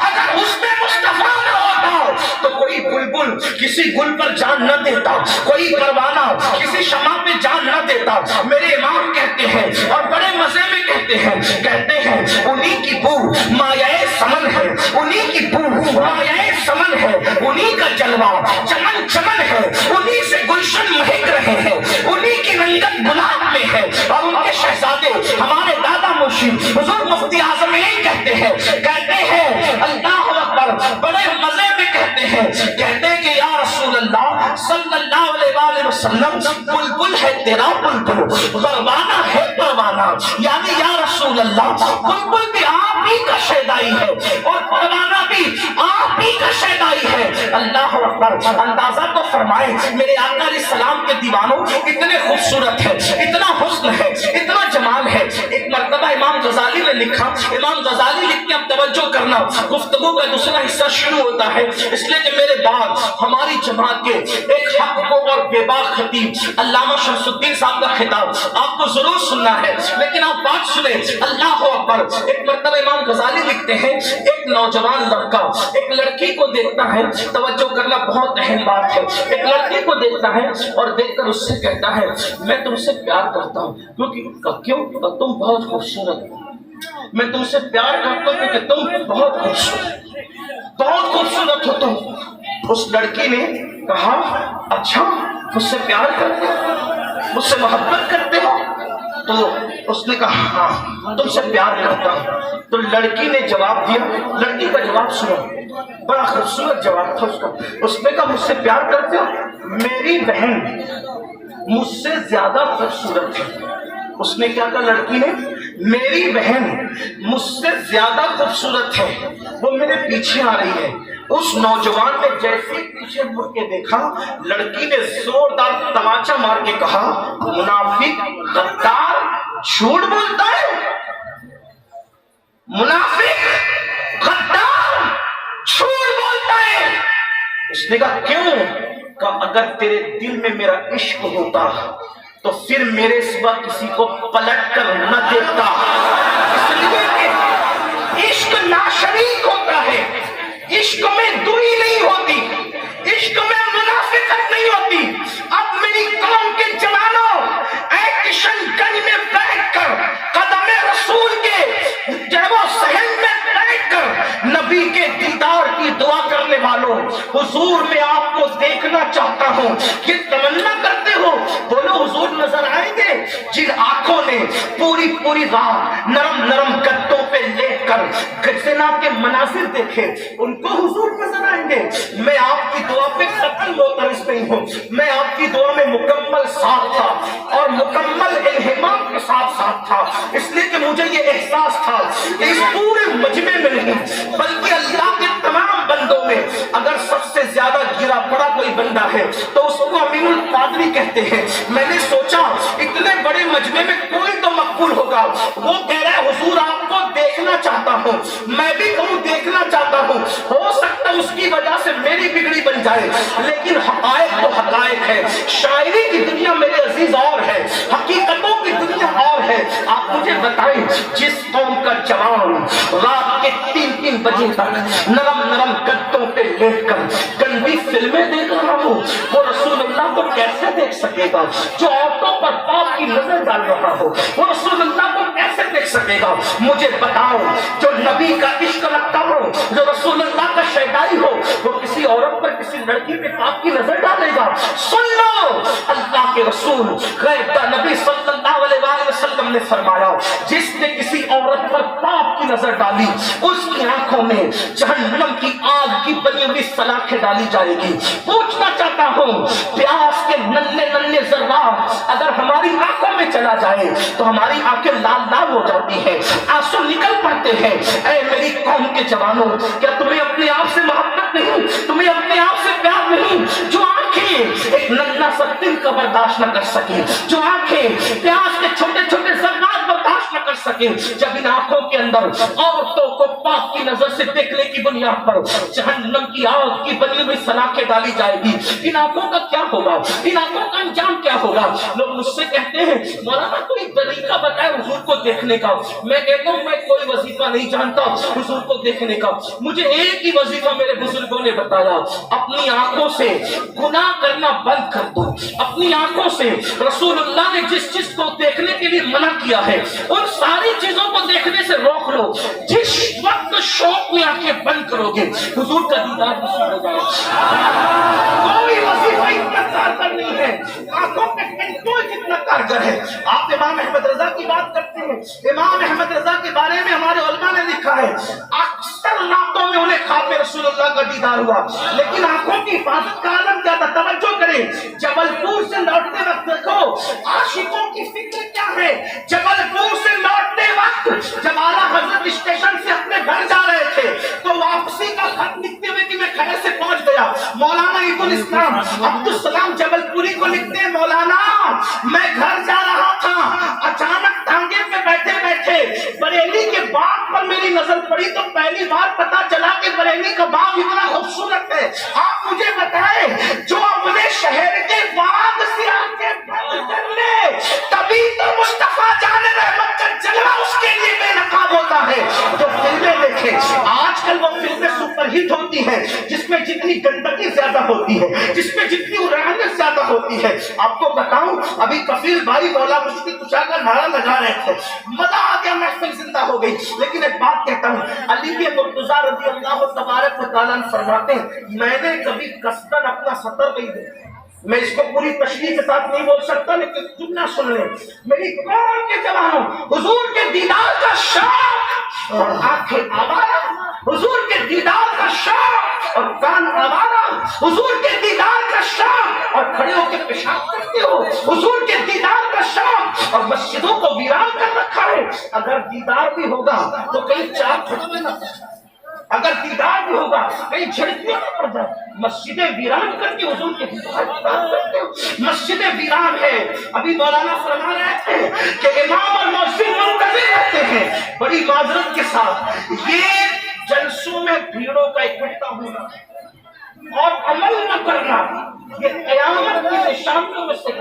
اگر حسن مصطفیٰ نہ ہوتا تو کوئی بلبل کسی گل پر جان نہ دیتا، کوئی پروانہ کسی شمع پہ جان نہ دیتا۔ میرے امام کہتے ہیں اور بڑے مزے میں کہتے ہیں انہی کی بو مایہ سمن ہے، انہی کی بو مایہ سمن ہے، انہی کا جلوہ چمن چمن ہے، انہی سے گلشن مہک رہے ہیں، انہی کی رنگت گلاب میں ہے، اور ان کے شہزادے ہمارے دادا مرشد حضور مفتی اعظم یہی کہتے ہیں اللہ اکبر، بڑے مزے میں کہتے ہیں کہ یا رسول اللہ صلی اللہ علیہ وآلہ وسلم، بلبل ہے تیرا بلبل، پروانہ ہے پروانہ، یعنی یا رسول اللہ بلبل بھی آپ ہی کا شیدائی ہے اور پروانہ بھی آپ ہی کا شیدائی ہے۔ اللہ اکبر، اندازہ تو فرمائے میرے آقا علیہ السلام کے دیوانوں اتنے خوبصورت ہے، اتنا حسن ہے، اتنا جمال ہے۔ ایک مرتبہ امام غزالی نے لکھا، امام غزالی لکھتے، اب توجہ کرنا، گفتگو کا دوسرا حصہ شروع ہوتا ہے، اس لیے کہ میرے بعد ہماری جماعت کے ایک حق کو اور بے باک خطیب علامہ شمس الدین صاحب کا خطاب آپ کو ضرور سننا ہے، لیکن آپ بات سنیں، اللہ اکبر، پر ایک مرتبہ امام غزالی لکھتے ہیں ایک نوجوان لڑکا ایک لڑکی کو دیکھتا ہے، توجہ کرنا بہت اہم بات ہے، ایک لڑکی کو دیکھتا ہے اور دیکھ کر اس سے کہتا ہے میں تم سے پیار کرتا ہوں کیوں تم بہت خوبصورت ہو، میں تم سے پیار کرتا ہوں کیونکہ تم بہت خوبصورت ہو تم۔ اس لڑکی نے کہا اچھا مجھ سے پیار کرتے ہو، مجھ سے محبت کرتے ہو؟ تو اس نے کہا ہاں تم سے پیار کرتا ہوں۔ تو لڑکی نے جواب دیا، لڑکی کا جواب سنو، بڑا خوبصورت جواب تھا اس کا۔ اس نے کہا مجھ سے پیار کرتے ہو؟ میری بہن مجھ سے زیادہ خوبصورت ہے۔ اس نے کیا کہا لڑکی نے؟ میری بہن مجھ سے زیادہ خوبصورت ہے، وہ میرے پیچھے آ رہی ہے۔ اس نوجوان نے جیسے پیچھے مڑ کے دیکھا، لڑکی نے زوردار تماچا مار کے کہا منافق، غدار، جھوٹ بولتا ہے، منافق، غدار، جھوٹ بولتا ہے۔ اس نے کہا کیوں؟ کہا اگر تیرے دل میں میرا عشق ہوتا تو پھر میرے سوا کسی کو پلٹ کر نہ دیکھتا، اس لیے کہ عشق ناشریک ہوتا ہے، عشق میں دوئی نہیں ہوتی، عشق میں منافقت نہیں ہوتی۔ اب میری قوم کے جوانوں، اے کشن گنج میں بیٹھ کر قدم رسول کے جیبو صحن میں بیٹھ کر نبی کے دیدار کی دعا کرنے والوں، حضور میں آپ کو دیکھنا چاہتا ہوں، یہ تمنا کرتے ہو بولو حضور نظر آئیں گے؟ جن آنکھوں نے پوری رات نرم نرم گدوں پہ لیٹ کر زنا کے مناظر دیکھے ان کو حضور نظر آئیں گے۔ میں آپ کی دعا پہ قطعاً معترض نہیں ہوں، میں آپ کی دعا میں مکمل ساتھ تھا اور مکمل انہمام کے ساتھ تھا، اس لیے کہ مجھے یہ احساس تھا کہ اس پورے مجمع میں نہیں بلکہ اللہ کے تمام بندوں میں اگر سب سے زیادہ گرا پڑا کوئی بندہ ہے تو اس کو امین القادری کہتے ہیں۔ میں نے سوچا اتنے بڑے مجمع میں کوئی تو مقبول ہوگا، وہ کہہ رہا ہے حضور آپ کو دیکھنا چاہتا ہوں، میں بھی کہوں دیکھنا چاہتا ہوں، ہو سکتا ہے اس کی وجہ سے میری بگڑی بن جائے، لیکن حقائق تو حقائق ہے، شاعری کی دنیا میرے عزیز اور ہے، حقیقتوں کی دنیا اور ہے۔ آپ مجھے بتائیں جس قوم کا جوان رات کے 3 بجے تک نرم نرم گدوں پہ لیٹ کر گندی فلمیں دیکھ رہا ہوں، وہ رسول اللہ کو کیسے دیکھ سکے گا؟ جو عورتوں پر پاپ کی نظر ڈال رہا ہو وہ رسول اللہ کو کیسے دیکھ سکے گا؟ مجھے بتاؤ جو نبی کا عشق رکھتا ہو، جو رسول اللہ کا شیدائی ہو، وہ کسی عورت پر کسی لڑکی پہ پاپ کی نظر ڈالے گا؟ سن لو اللہ کے رسول غیب کا نبی صلی اللہ علیہ وآلہ وسلم نے فرمایا جس نے کسی عورت پر پاپ کی نظر ڈالی اس کی آنکھوں میں جہنم کی آگ کی بنی ہوئی سلاخیں ڈالی جائے گی۔ پوچھنا چاہتا ہوں پیاس کے ننھے ننھے ذرات اگر ہماری آنکھوں میں چلا جائے تو ہماری آنکھیں لال لال ہو جاتی ہیں، آنسو نکل پڑتے ہیں۔ اے میری قوم کے جوانوں، کیا تمہیں اپنے آپ سے محبت نہیں؟ تمہیں اپنے آپ سے پیار نہیں؟ جو آنکھیں ایک ننھا سا دل کا برداشت نہ کر سکیں، جو آنکھیں پیاس کے چھوٹے چھوٹے ذرات برداشت نہ کر سکیں، جب ان آنکھوں کے اندر عورتوں کو پاک کی نظر سے دیکھنے کی بنیاد پر جہنم کی آگ کی بنی ہوئی سلاخیں ڈالی جائے گی، ان آنکھوں کا کیا ہوگا؟ ان آنکھوں کا انجام کیا ہوگا؟ لوگ مجھ سے کہتے ہیں مولانا کوئی طریقہ بتائے حضور کو دیکھنے کا۔ میں کہتا ہوں میں کوئی وظیفہ نہیں جانتا حضور کو دیکھنے کا، مجھے ایک ہی وظیفہ میرے بزرگوں نے بتایا، اپنی آنکھوں سے گناہ کرنا بند کر دو، اپنی آنکھوں سے رسول اللہ نے جس چیز کو دیکھنے کے لیے منع کیا ہے ان ساری چیزوں کو دیکھنے سے روک لو۔ جس وقت شوق میں آنکھیں بند کرو گے حضور کا دیدار نصیب ہو جائے گا۔ کوئی وظیفہ اتنا کارگر نہیں ہے، آنکھوں پہ کنٹرول کتنا کارگر ہے۔ آپ امام احمد رضا کی بات کرتے ہیں، امام احمد رضا کے بارے میں ہمارے علماء نے لکھا ہے اکثر راتوں میں انہیں خواب رسول اللہ کا دیدار ہوا، لیکن آنکھوں کی حفاظت کا عالم کیا تھا؟ توجہ کریں، جبل پور سے لوٹتے وقت دیکھو عاشقوں کی فکر کیا ہے۔ جبل پور سے لوٹتے وقت جب اعلیٰ حضرت اسٹیشن سے اپنے گھر جا رہے تھے تو واپسی کا خط لکھتے ہوئے کہ میں کھڑے سے پہنچ گیا، مولانا عید الاسلام عبدالسلام جبل پوری کو لکھتے ہیں مولانا میں گھر جا رہا تھا، اچانک ٹانگے پہ بیٹھے بیٹھے بریلی کے باغ پر میری نظر پڑی تو پہلی بار پتا چلا کہ بریلی کا باغ اتنا خوبصورت ہے۔ آپ مجھے بتائیں جو اپنے شہر کے باغ سے آنکھیں بند کر لے تبھی تو مصطفیٰ جان رحمت کا جلوہ اس کے لیے بے نقاب ہوگا۔ رکھے. آج کل وہ فلمیں سپر ہٹ ہوتی ہیں جس میں جتنی گندگی زیادہ ہوتی ہے, جس میں جتنی رحمت زیادہ ہوتی ہے. آپ کو بتاؤں ابھی کفیل بھائی مولا مشکل کشا کا نعرہ لگا رہے تھے, مزہ آ گیا, محفل زندہ ہو گئی. لیکن ایک بات کہتا ہوں, علی کے مرتضیٰ رضی اللہ تبارک و تعالیٰ فرماتے ہیں میں نے کبھی قصداً اپنا سطر نہیں دیا. میں اس کو پوری تشریح کے ساتھ نہیں بول سکتا لیکن جملہ سن لیں. میری قوم کے جوانوں, حضور کے دیدار کا شوق اور آنکھیں آوارہ, حضور کے دیدار کا شوق اور کان آوارہ, حضور کے دیدار کا شوق اور کھڑے ہو کے پیشاب کرتے ہو, حضور کے دیدار کا شوق اور مسجدوں کو ویران کر رکھا ہے. اگر دیدار بھی ہوگا تو کہیں چار پھٹنے نہ پڑ, اگر دیدار بھی ہوگا کہیں جھڑکنے نہ پڑ جائے. مسجدیں ویران کر کے حضور کے دیدار کی بات کرتے ہو, مسجدیں ویران ہے. ابھی مولانا فرما رہے تھے کہ امام اور مؤذن منتظر رہتے ہیں. بڑی معذرت کے ساتھ یہ جلسوں میں بھیڑوں کا اکٹھا ہونا اور عمل نہ کرنا یہ قیامت کی نشانیوں میں سے,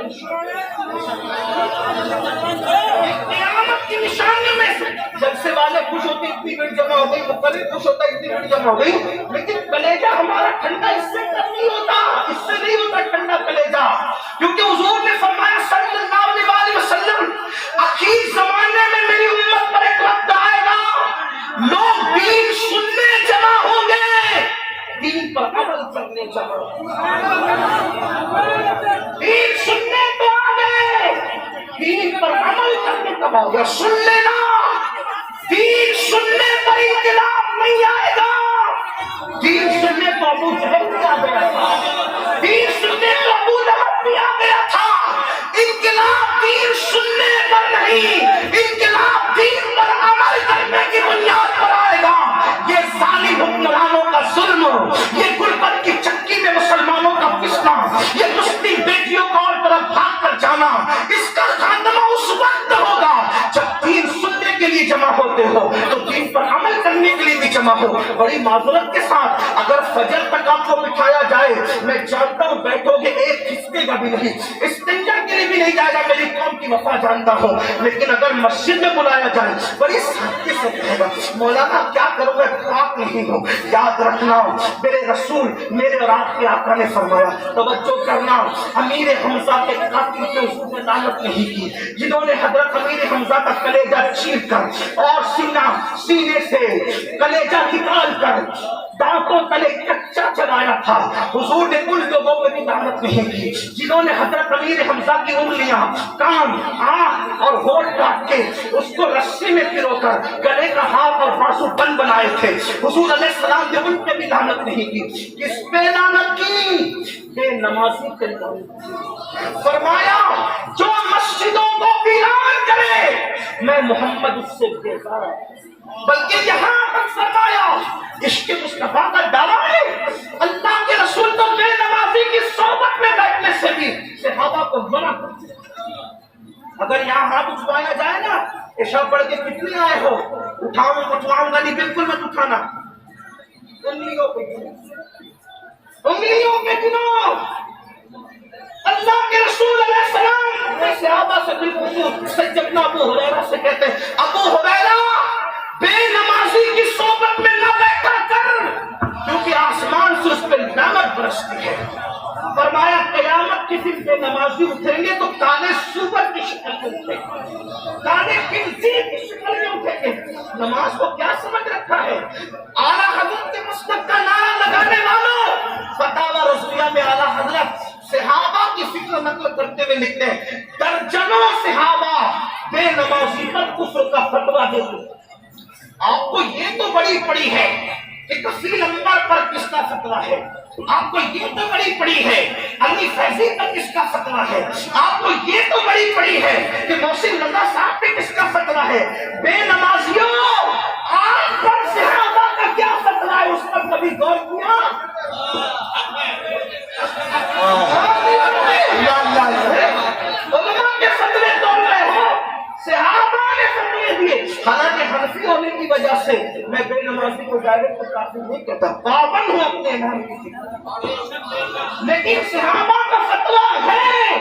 قیامت کی نشانیوں میں سے. جلسے والے خوش ہوتے اتنی بھیڑ جمع ہو گئی, مختلف خوش ہوتا اتنی بھیڑ جمع ہو گئی, لیکن کلیجہ ہمارا ٹھنڈا اس سے نہیں ہوتا, اس سے نہیں ہوتا ٹھنڈا کلیجہ. کیونکہ حضور نے فرمایا صلی اللہ علیہ وسلم اخیر زمانے میں میری امت پر ایک وقت آئے گا لوگ دین سننے جمع ہوں گے, دین پر عمل کرنے جمع ہوں گے. دین سننے تو آ گئے, دین پر عمل کرنے کب آ گیا؟ سن لینا, دین سننے پر انقلاب نہیں آئے گا. دین سننے کو ابو جہل بھی آ گیا تھا, دین سننے کو ابو لہب بھی آ گیا تھا. انقلاب دین سننے پر نہیں, انقلاب دین پر عمل کرنے کی بنیاد پر آئے گا. یہ ظالم حکمرانوں کا ظلم, یہ غربت کی چکی میں مسلمانوں کا پسنا, یہ مسلم بیٹیوں کو اور طرف بھاگ کر جانا, اس کا خاتمہ اس وقت ہوگا جب دین سننے کے لیے جمع ہوتے ہو تو دین پر عمل کرنے کے لیے بھی جمع ہو. بڑی معذرت کے ساتھ اگر فجر تک آپ کو بٹھایا جائے, میں جانتا ہوں بیٹھو گے ایک کھسکے گا بھی نہیں, استنجا کے لیے بھی نہیں جائے گا, میری قوم کی وفا جانتا ہوں. لیکن اگر مسجد میں بلایا جائے بڑی سادگی سے کہے گا مولانا کیا کروں میں پاک نہیں ہوں. یاد رکھنا میرے رسول میرے اور آپ کے آقا نے فرمایا, توجہ کرنا, امیر حمزہ کے قاتل پہ حضور نے لعنت نہیں کی, جنہوں نے حضرت امیر حمزہ کا کلیجہ چیر کر اور سینے سے کلیجہ نکال کر دانتوں تلے کچا چلایا تھا. حضور نے ان لوگوں پہ بھی لعنت نہیں کی جنہوں نے حضرت امیر حمزہ کی انگلیاں, کان, آنکھ اور ہونٹ کاٹ کے اس کو رسی میں پرو کر گلے کا ہاتھ اور بازو بند بنائے تھے. حضور علیہ السلام نے ان پہ بھی لعنت نہیں کی. کس پہ لعنت کی؟ بے نمازی پہ لعنت. فرمایا جو مسجدوں کو ویران کرے میں محمد اس سے بیزار ہوں. بلکہ یہاں تک فرمایا عشق مصطفیٰ کا دعویٰ ہے, اللہ کے رسول تو بے نمازی کی صحبت میں بیٹھنے سے بھی صحابہ کو منع کرتے. اگر یہاں ہاتھ اٹھوایا جائے نا, عشاء پڑھ کے کتنے آئے ہو, اٹھواؤں گا نہیں, بالکل مت اٹھانا, انگلیوں پہ گنو. اللہ کے رسول علیہ السلام صحابہ سے بالکل سیدنا ابو ہریرہ سے کہتے ہیں ابو ہریرہ بے نمازی کی صحبت میں نہ بیٹھا کر, کیونکہ آسمان سے اس پہ لعنت برستی ہے. فرمایا قیامت کے دن بے نمازی اٹھیں گے تو کالے سور کی شکل میں اٹھیں گے, کالے خنزیر کی شکل میں اٹھیں گے. نماز کو کیا سمجھ رکھا ہے؟ اعلیٰ حضرت کے مسلک کا نعرہ لگانے والوں, فتاوی رضویہ میں اعلیٰ حضرت صحابہ کی فکر نقل کرتے ہوئے لکھتے ہیں درجنوں صحابہ بے نمازی پر کفر کا فتویٰ دیتے. آپ کو یہ تو بڑی پڑی ہے کہ کفیل انور پر کس کا فتویٰ ہے, آپ کو یہ تو بڑی پڑی ہے علی فیضی پر کس کا فتویٰ ہے, آپ کو یہ تو بڑی پڑی ہے کہ محسن رضا صاحب پہ کس کا فتویٰ ہے. بے نمازیوں آپ پر صحابہ کا کیا فتویٰ ہے, اس پر کبھی غور کیا؟ علماء کے فتوے توڑ رہے ہو, صحابہ نے فتوے دیے. حالانکہ حنفی ہونے کی وجہ سے میں بے نمازی کو ڈائریکٹ کافر نہیں کہتا, پابند ہوں اپنے امام کی, لیکن صحابہ کا فتویٰ ہے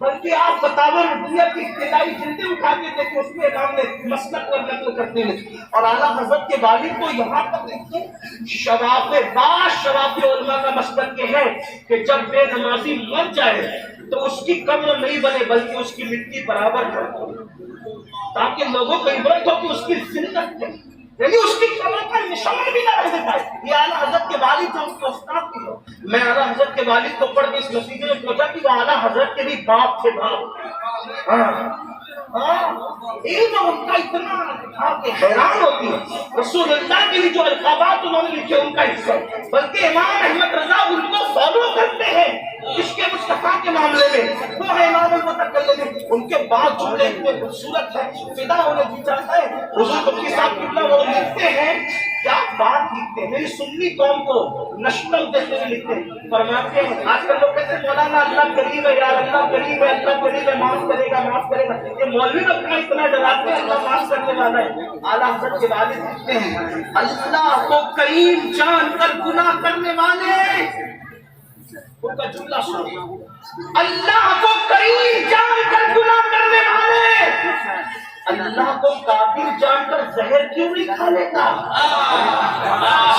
بلکہ آپ فتاوی رضویہ کی ابتدائی جلدیں اٹھا کے دیکھیں، اس میں امام نے مسلک اور نقل کرتے ہیں، اور اعلیٰ حضرت کے والد کو یہاں تک لکھتے شواف علماء کا مسلک یہ ہے کہ جب بے نمازی مر جائے تو اس کی قبر نہیں بنے بلکہ اس کی مٹی برابر کر، تاکہ لوگوں کو عبرت ہو کہ اس کی زندت ہے، یعنی اس کی قبر کا نشان بھی نہ رہنے پائے۔ یہ اعلیٰ حضرت کے والد جو اس کے استاد بھی ہو، میں اعلیٰ حضرت کے والد کو پڑھ کے اس نتیجے میں پہنچا کہ وہ اعلیٰ حضرت کے بھی باپ تھے، باپ۔ علم ان کا اتنا تھا کہ حیران ہوتی ہے، رسول اللہ کے لیے جو القابات انہوں نے لکھے ان کا حصہ، بلکہ امام احمد رضا ان کو فالو کرتے ہیں عشق مصطفیٰ کے معاملے میں، وہ ہے امام المتکلمین۔ ان کے بعد جملے اتنے خوبصورت ہے، فدا ہونے جی چاہتا ہے۔ حضور مفتی صاحب قبلہ وہ لکھتے ہیں، کیا بات لکھتے ہیں، میری سنی قوم کو نشتم دیتے ہوئے لکھتے ہیں، فرماتے ہیں آج کل لوگ کہتے ہیں مولانا اللہ کریم ہے یار، اللہ کریم ہے، اللہ کریم ہے، معاف کرے گا معاف کرے گا، یہ مولوی لوگ کا اتنا ڈراتے ہیں اللہ معاف کرنے والا ہے۔ اعلیٰ حضرت کے والد لکھتے ہیں، اللہ کو کریم جان کر گناہ کرنے والے، ان کا جملہ سنو، اللہ کو کریم جان کر گناہ کرنے والے اللہ کو کافر جان کر زہر کیوں نہیں کھا لیتا؟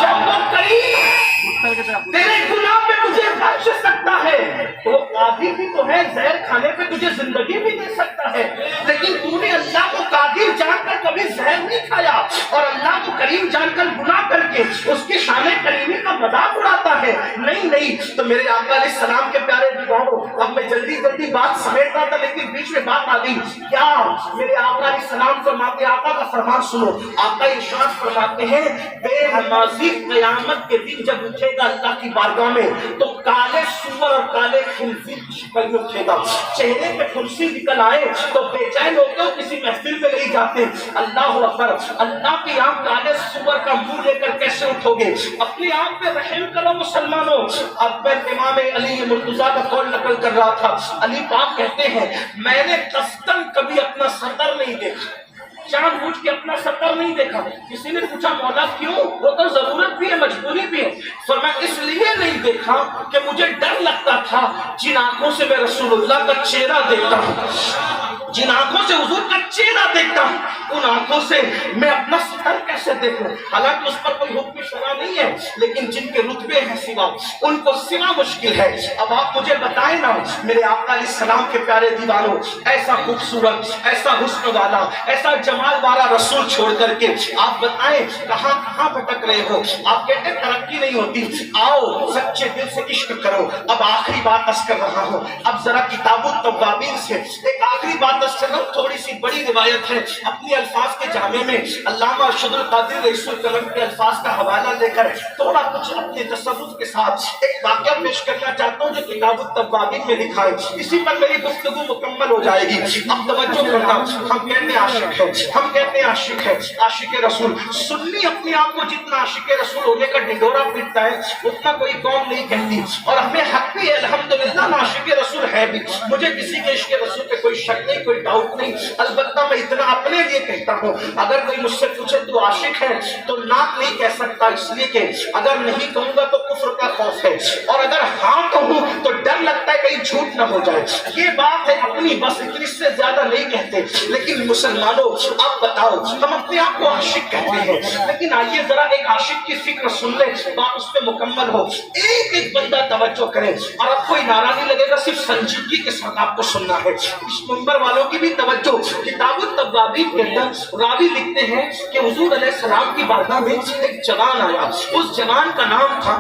جب وہ کریم تیرے گناہ پہ تجھے بخش سکتا ہے تو وہ قادر بھی تو ہے، زہر کھانے پہ تجھے زندگی بھی دے سکتا ہے، لیکن تو نے اللہ کو قادر جان کر کبھی زہر نہیں کھایا اور اللہ کو کریم جان کر گناہ کر کے اس کی شان کریمی کا مذاق اڑاتا ہے۔ نہیں تو میرے آقا علیہ السلام کے پیارے دیوانوں، اب میں جلدی جلدی بات سمیٹ رہا تھا لیکن بیچ میں بات آ گئی، کیا میرے آقا علیہ السلام فرماتے، آقا کا فرمان سنو، آقا ارشاد فرماتے ہیں بے نمازی قیامت کے دن جب اٹھے گا اللہ کی بارگاہ میں تو کالے سور اور کالے خنزیر کی شکل میں اٹھے گا، چہرے پہ کھنسی نکل آئے تو بے چین ہوتے ہو کسی محفل میں نہیں جاتے، اللہ اکبر، اللہ کی آنکھ کالے سور کا منہ لے کر کیسے اٹھو گے؟ اپنی آنکھ پہ رحم کرو مسلمانوں۔ اب میں امام علی مرتضیٰ کا قول نقل کر رہا تھا، علی پاک کہتے ہیں میں نے قصداً کبھی اپنا سطر نہیں دیکھا، جان بوجھ کے اپنا سطر نہیں دیکھا۔ کسی نے پوچھا مولا کیوں؟ وہ تو ضرورت بھی ہے، مجبوری بھی ہے۔ فرمایا اس لیے نہیں دیکھا کہ مجھے ڈر لگتا تھا جن آنکھوں سے میں رسول اللہ کا چہرہ دیکھتا ہوں، جن آنکھوں سے حضور کا چہرہ دیکھتا ہوں، ان آنکھوں سے میں اپنا سطر کیسے دیکھوں؟ حالانکہ اس پر کوئی حکم شرع نہیں ہے، لیکن جن کے رتبے ہیں سوا ان کو سوا مشکل ہے۔ اب آپ مجھے بتائیں نا میرے آقا علیہ السلام کے پیارے دیوانوں، ایسا خوبصورت، ایسا حسن والا، ایسا جمال والا رسول چھوڑ کر کے آپ بتائیں کہاں کہاں بھٹک رہے ہو؟ آپ کہتے ہیں ترقی نہیں ہوتی، آؤ سچے دل سے عشق کرو۔ اب آخری بات عرض کر رہا ہوں، اب ذرا کتاب التوابین سے ایک آخری بات عرض کر رہا ہوں، تھوڑی سی بڑی روایت ہے، اپنی الفاظ کے جامع میں علامہ ارشد القادری رئیس القلم کے الفاظ کا حوالہ لے کر تھوڑا کچھ اپنے تصوف کے ساتھ ایک واقعہ پیش کرنا چاہتا ہوں جو کتاب التوابین میں لکھا ہے، اسی پر میری گفتگو مکمل ہو جائے گی۔ اب توجہ کرنا، ہم کہتے ہیں عاشق ہے، ہم کہتے ہیں عاشق ہے، عاشق رسول، سنی اپنے آپ کو جتنا عاشق رسول ہونے کا ڈنڈورا پیٹتا ہے اتنا کوئی قوم نہیں کہتی، اور ہمیں حق بھی ہے الحمدللہ عاشق رسول ہے بھی، مجھے کسی کے عشق رسول پہ کوئی شک نہیں، کوئی ڈاؤٹ نہیں، البتہ میں اتنا اپنے لیے کہتا ہوں اگر کوئی مجھ سے پوچھے تو عاشق ہے تو ناک نہیں کہہ سکتا، اس لیے کہ اگر نہیں کہوں گا تو کفر کا خوف ہے، اور اگر ہاں کہوں تو ڈر لگتا ہے کہیں جھوٹ نہ ہو جائے۔ یہ بات ہے اپنی، بس اتنی سے زیادہ نہیں کہتے، لیکن مسلمانوں آپ بتاؤ ہم اپنے آپ کو عاشق کہتے ہیں، لیکن آئیے ذرا ایک عاشق کی فکر سن لیں، بات اس پہ مکمل ہو، ایک ایک بندہ توجہ کرے، اور اب کوئی نعرہ نہیں لگے گا، صرف سنجیدگی کے ساتھ آپ کو سننا ہے۔ اس منبر والوں کی بھی توجہ، کتاب التوابین کے اندر راوی لکھتے ہیں کہ حضور علیہ السلام کی بارگاہ میں ایک جوان آیا، اس جوان کا نام تھا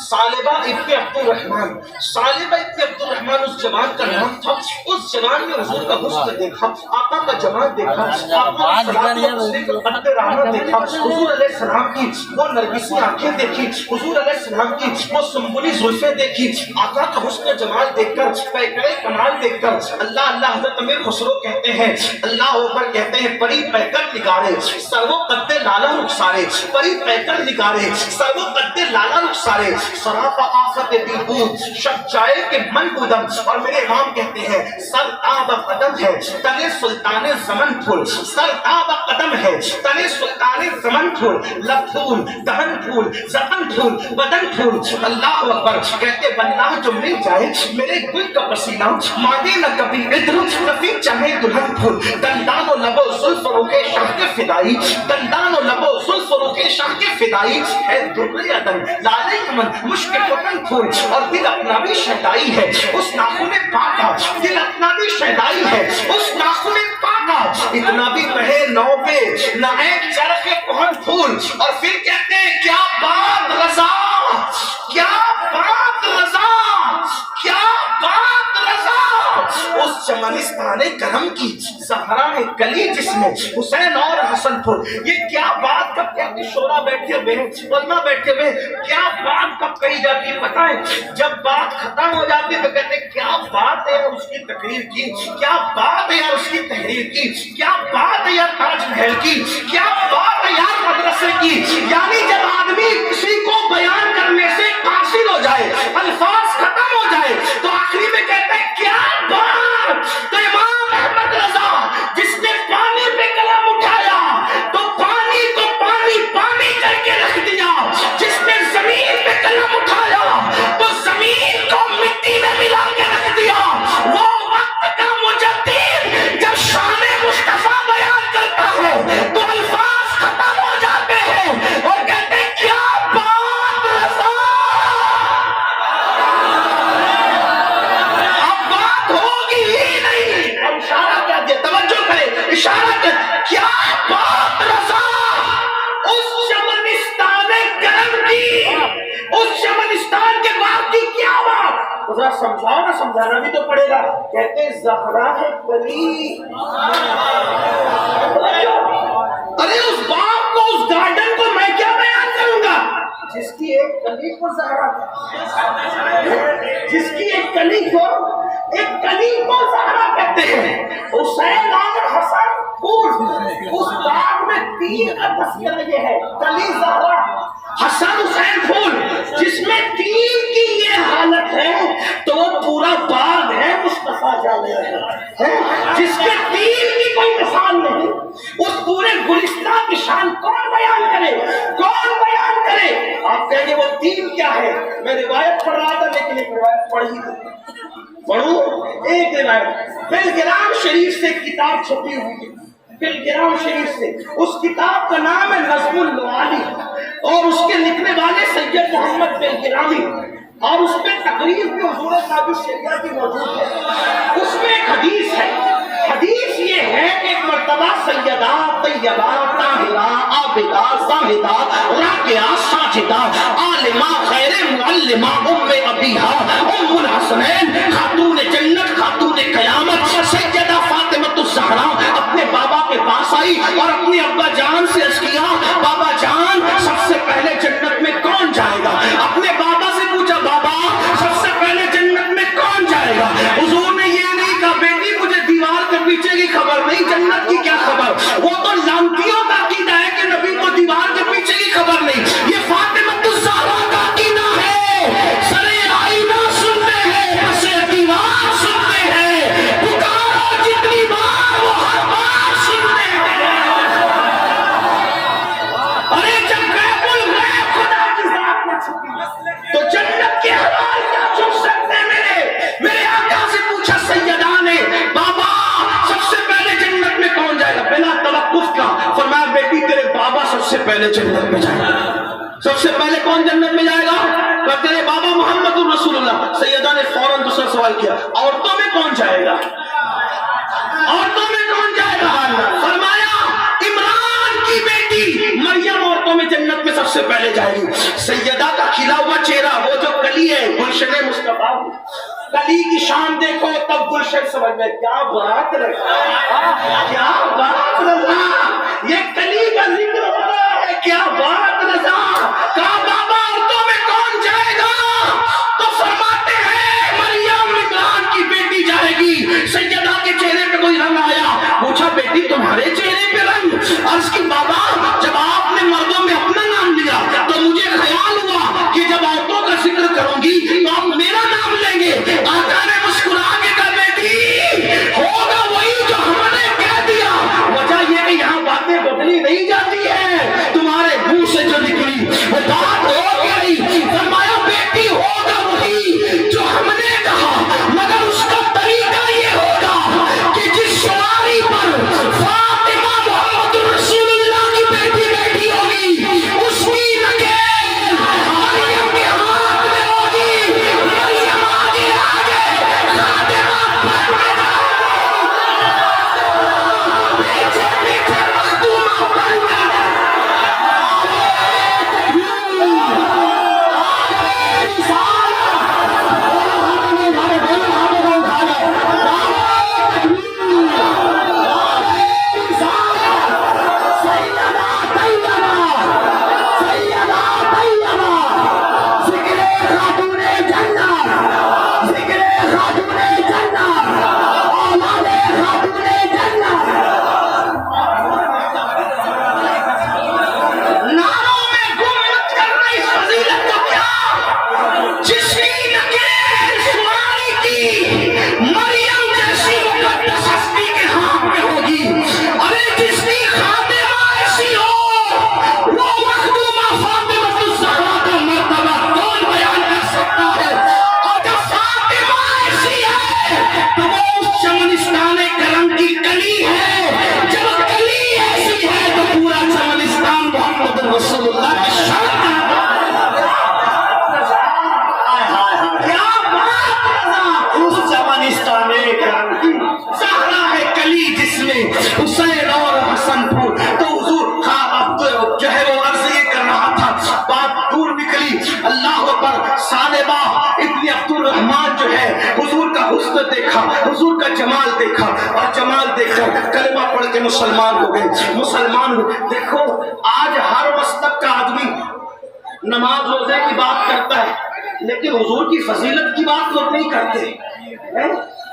ثعلبہ ابن عبد الرحمن، ثعلبہ ابن عبد الرحمن اس جوان کا نام تھا۔ اس جوان نے حضور کا حسن دیکھا، آقا کا جمال دیکھا، آقا کا قد رحمت دیکھا، حضور علیہ السلام کی وہ نرگسی آنکھیں دیکھی، حضور علیہ السلام کی وہ سنبلی زلفیں دیکھی، آقا کا حسن جمال دیکھ کر، پیکر کمال دیکھ کر اللہ اللہ حضرت امیر خسرو کہتے ہیں، اللہ اوپر کہتے ہیں پری پیکر نگارے سرو قد لالا رخسارے، پری پیکر نگارے سرو کو قد لالا رخسارے سراپا آفت دیبود شب جائے کہ من بودم. اور میرے امام کہتے ہیں سر تاب قدم ہے تلے سلطان زمن پھول, سر تاب قدم ہے تلے سلطان زمن پھول, لب پھول دہن پھول زبن پھول بدن پھول. اللہ اکبر. کہتے واللہ جو مل جائے میرے گل کا پسینہ مانگے نہ کبھی عطر رفیع چاہے دلہن پھول. دندان و لب و زلف روح شاہ کے فدائی, دندان و لب و زلف روح شاہ کے فدائی ہے در عدن لالے یمن مشک پتن پھول. اور دل اپنا بھی شہدائی ہے اس ناخن پاکا, دل اپنا بھی شہدائی ہے اس ناخن پاکا. اتنا بھی کہے نو پہ نہ ایک چرخ کہن پھول. اور پھر کہتے ہیں کیا بات رضا, کیا بات رضا, کیا بات رضا. اس چمنستان کرم کی زہرا ہے کلی جس میں حسین اور حسن پھول. یہ کیا بات کب کہتی شورا بیٹھے ہوئے علماء بیٹھے ہوئے, کیا بات کب کہی جاتی پتہ ہے جب بات ختم ہو جاتی تو کہتے ہیں کیا بات ہے اس کی تقریر کی, کیا بات ہے یار اس کی تحریر کی, کیا بات ہے یار تاج محل کی, کیا بات ہے یار مدرسے کی. یعنی جب آدمی کسی کو بیان کرنے سے قاصر ہو جائے الفاظ ختم ہو جائے تو آخری میں کہتے ہیں کیا بات. تو امام احمد رضا جس نے پانی پہ قلم اٹھایا تو پانی کو پانی پانی کر کے رکھ دیا, جس نے زمین پہ قلم اٹھایا تو زمین کو مٹی میں ملا کے رکھ دیا. وہ وقت کا مجدد جب شان مصطفیٰ بیان کرتا ہے تو الفاظ ختم ہو جاتے ہیں اور کہتے ہیں کیا بات رضا. اب بات ہوگی ہی نہیں. اب اشارہ کیا دیا, توجہ کرے اشارہ کیا بات رضا. اس چمنستان کرم کی, اس چمنستان کے باغ کی کیا بات. ذرا سمجھاؤ نا, سمجھانا بھی تو پڑے گا. کہتے زہرا ہے کلی, ارے اس باغ کو اس گارڈن کو میں کیا بیان کروں گا جس کی ایک کلی کو زہرا, جس کی ایک کلی کو زہرا کہتے ہیں. حسین اور حسن پھول, اس باغ میں تین کا تذکرہ یہ ہے کلی زہرا حسن حسین پھول, جس میں تین کی یہ حالت ہے تو وہ پورا باغ ہے مصطفیٰ جانے ہے, جس کے تین کی کوئی مثال نہیں. اس پورے گلستان کی شان کون بیان کرے, کون بیان کرے. آپ کہیں گے وہ تین کیا ہے. میں روایت پڑھ رہا تھا لیکن ایک روایت پڑھوں. ایک روایت بلگرام شریف سے کتاب چھپی ہوئی ہے, بلگرام شریف سے. اس کتاب کا نام ہے نظم الوالی اور اس کے لکھنے والے سید محمد بلگرامی, اور اس میں تقریر بھی حضور صاحب الشریعہ کی موجود ہے. اس میں ایک حدیث ہے. حدیث یہ ہے کہ ایک مرتبہ سیدہ طیبہ طاہرہ عابدہ زاہدہ راکعہ ساجدہ عالمہ خیر معلمہ ام ابیہا ام الحسنین خاتون جنت خاتون قیامت سیدہ فاطمہ الزہرا اپنے بابا کے پاس آئی اور اپنے ابا جان سے عرض کیا بابا جان سب سے پہلے جنت میں کون جائے گا. اپنے بابا سے پوچھا بابا سب سے پہلے جنت میں کون جائے گا. حضور نے یہ نہیں کہا بیٹی مجھے دیوار کے پیچھے کی خبر نہیں, جنت کی کیا خبر. وہ تو لانتیوں کا عقیدہ ہے کہ نبی کو دیوار کے پیچھے کی خبر نہیں. یہ فاطمہ الزہرا کا عقیدہ ہے. سرے آئینہ سنتے ہیں, اسے دیوار سنتے ہیں, پکارو جتنی بار وہ ہر بار سنتے ہیں. ارے جب غیب الغیب خدا کی ذات میں چھپی تو جنت کے حوال کیا چھپ سکتے ہیں. میرے آقا سے پوچھا سیدہ نے بابا سب سے پہلے جنت میں کون جائے گا. بلا توقف کا فرمایا بیٹی تیرے بابا سب سے پہلے جنت میں جائے گا. سب سے پہلے کون جنت میں جائے گا. تیرے بابا محمد الرسول اللہ. سیدہ نے فوراً دوسرا سوال کیا عورتوں میں کون جائے گا, عورتوں میں کون جائے گا. فرمایا عمران کی بیٹی مریم عورتوں میں جنت میں سب سے پہلے جائے گی. سیدہ کا کھلا ہوا چہرہ وہ جو کلی ہے گلشن مصطفیٰ, کلی کی شان دیکھو تب گلشن سمجھ میں. کیا بات رہا, کیا بات رضا. یہ کلی کا ذکر ہو رہا ہے. کیا بات رضا. کہا بابا عورتوں میں کون جائے گا تو فرماتے ہیں مریم عمران کی بیٹی جائے گی. سیدہ کے چہرے پہ کوئی رنگ آیا, پوچھا بیٹی تمہارے چہرے پہ رنگ. عرض کی بابا جب آپ نے مردوں میں اپنا نام لیا تو مجھے خیال الرحمن جو ہے حضور کا حسن دیکھا, حضور کا جمال دیکھا, اور جمال دیکھ کر کلمہ پڑھ کے مسلمان ہو گئے, مسلمان ہو. دیکھو آج ہر مسلک کا آدمی نماز روزے کی بات کرتا ہے, لیکن حضور کی فضیلت کی بات لوگ نہیں کرتے.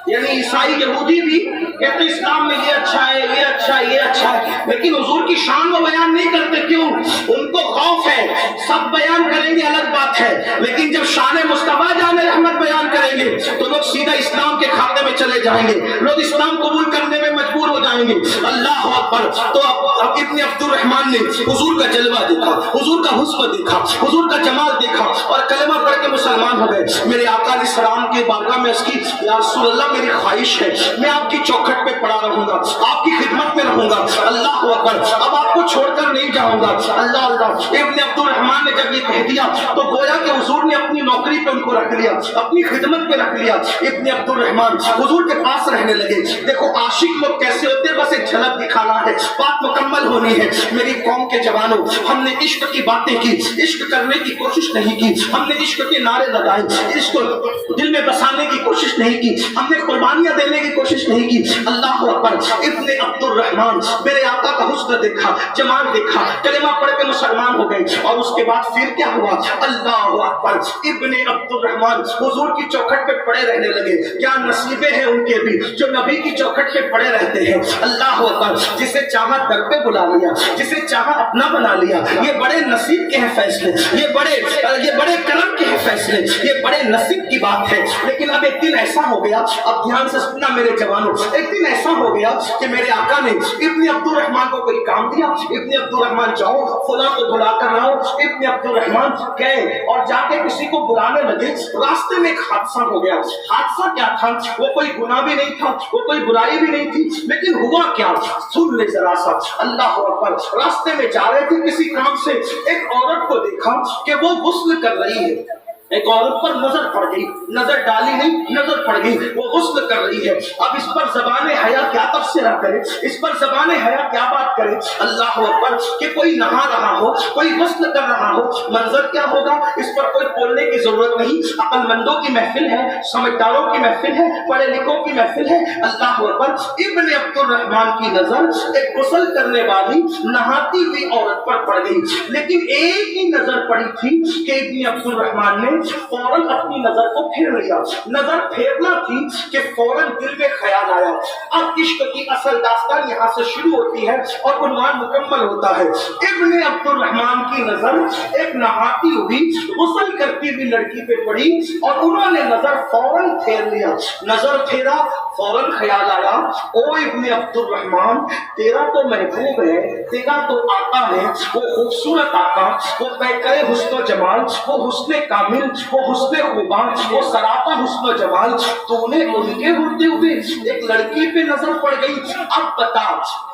یعنی عیسائی یہودی بھی کہتے اسلام میں یہ اچھا ہے, یہ اچھا ہے, یہ اچھا ہے, لیکن حضور کی شان کو بیان نہیں کرتے. کیوں؟ ان کو خوف ہے, سب بیان کریں گے الگ بات ہے, لیکن جب شان مصطفیٰ جان رحمت بیان کریں گے تو لوگ سیدھا اسلام کے کھاتے میں چلے جائیں گے, لوگ اسلام قبول کرنے میں مجبور ہو جائیں گے. اللہ اکبر. تو ابن عبد الرحمن نے حضور کا جلوہ دیکھا, حضور کا حسن دیکھا, حضور کا جمال دیکھا, اور کلمہ پڑھ کے مسلمان ہو گئے. میرے آقا علیہ السلام کے بارگاہ میں اس کی یا رسول اللہ میری خواہش ہے میں آپ کی چوکھٹ پہ پڑا رہوں گا, آپ کی خدمت میں رہوں گا. اللہ اکبر. اب آپ کو چھوڑ کر نہیں جاؤں گا. اللہ اللہ. ابن عبد الرحمن نے جب یہ کہہ دیا تو گویا کہ حضور نے اپنی نوکری پہ ان کو رکھ لیا, اپنی خدمت پہ رکھ لیا. ابن عبد الرحمن حضور کے پاس رہنے لگے. دیکھو عاشق لوگ کیسے ہوتے ہیں, بس ایک جھلک دکھانا ہے, بات مکمل ہونی ہے. میری قوم کے جوانوں, ہم نے عشق کی باتیں کی, عشق کرنے کی کوشش نہیں کی, ہم نے عشق کے نعرے لگائے, عشق کو دل میں بسانے کی کوشش نہیں کی, ہم نے قربانیاں دینے کی کوشش نہیں کی. اللہ اکبر. ابن عبد الرحمن میرے آقا کا حسن دیکھا, جمال دیکھا, کلمہ پڑھ کے مسلمان ہو گئے. اور اس کے بعد پھر کیا ہوا؟ اللہ اکبر. ابن عبد الرحمن حضور کی چوکھٹ پہ پڑے رہنے لگے. کیا نصیبیں ہیں ان کے بھی جو نبی کی چوکھٹ پہ پڑے رہتے ہیں. اللہ اکبر. جسے چاہا در پہ بلا لیا, جسے چاہا اپنا بنا لیا. یہ بڑے نصیب کے ہیں فیصلے, یہ بڑے کرم کے ہیں فیصلے, یہ بڑے نصیب کی بات ہے. لیکن اب ایک دن ایسا ہو گیا, اب دھیان سے سننا میرے جوانوں, ایک دن ایسا ہو گیا کہ میرے آقا نے ابن عبد الرحمن کو کوئی کام دیا. ابن عبد الرحمن جاؤ فلاں کو بلا کر لاؤ. ابن عبد الرحمن گئے اور جا کے کسی کو بلانے لگے. راستے میں ایک حادثہ ہو گیا. حادثہ کیا تھا؟ وہ کوئی گناہ بھی نہیں تھا, وہ کوئی برائی بھی نہیں تھی, لیکن ہوا کیا سن لے ذرا سا. اللہ اکبر. راستے میں جا رہے تھے کسی کام سے, ایک عورت کو دیکھا کہ وہ غسل کر رہی ہے. ایک عورت پر نظر پڑ گئی, نظر ڈالی نہیں, نظر پڑ گئی, وہ غسل کر رہی ہے. اب اس پر زبان حیا کیا تبصرہ کرے, اس پر زبان حیا کیا بات کرے. اللہ اکبر. کہ کوئی نہا رہا ہو, کوئی غسل کر رہا ہو, منظر کیا ہوگا. اس پر کوئی بولنے کی ضرورت نہیں, عقل مندوں کی محفل ہے, سمجھداروں کی محفل ہے, پڑھے لکھوں کی محفل ہے. اللہ اکبر. ابن عبد الرحمن کی نظر ایک غسل کرنے والی نہاتی ہوئی عورت پر پڑ گئی. لیکن ایک ہی نظر پڑی تھی کہ ابن عبد الرحمن نے فوراً اپنی نظر کو پھیر لیا. نظر پھیرنا تھی کہ فوراً دل میں خیال آیا. اب عشق کی اصل داستان یہاں سے شروع ہوتی ہے اور عنوان مکمل ہوتا ہے. ابن عبد الرحمن کی نظر ایک نہاتی ہوئی غسل کرتی ہوئی لڑکی پہ پڑی اور انہوں نے نظر فوراً پھیر لیا. نظر پھیرا, فوراً خیال آیا, او ابن عبد الرحمن تیرا تو محبوب ہے, تیرا تو آقا ہے, وہ خوبصورت آقا, وہ پیکر حسن و جمال, وہ حسن کامل, وہ حسن خوبان, وہ سراپا حسن و جمال, تو نے ان کے ہوتے ہوئے ایک لڑکی پہ نظر پڑ گئی. اب بتا,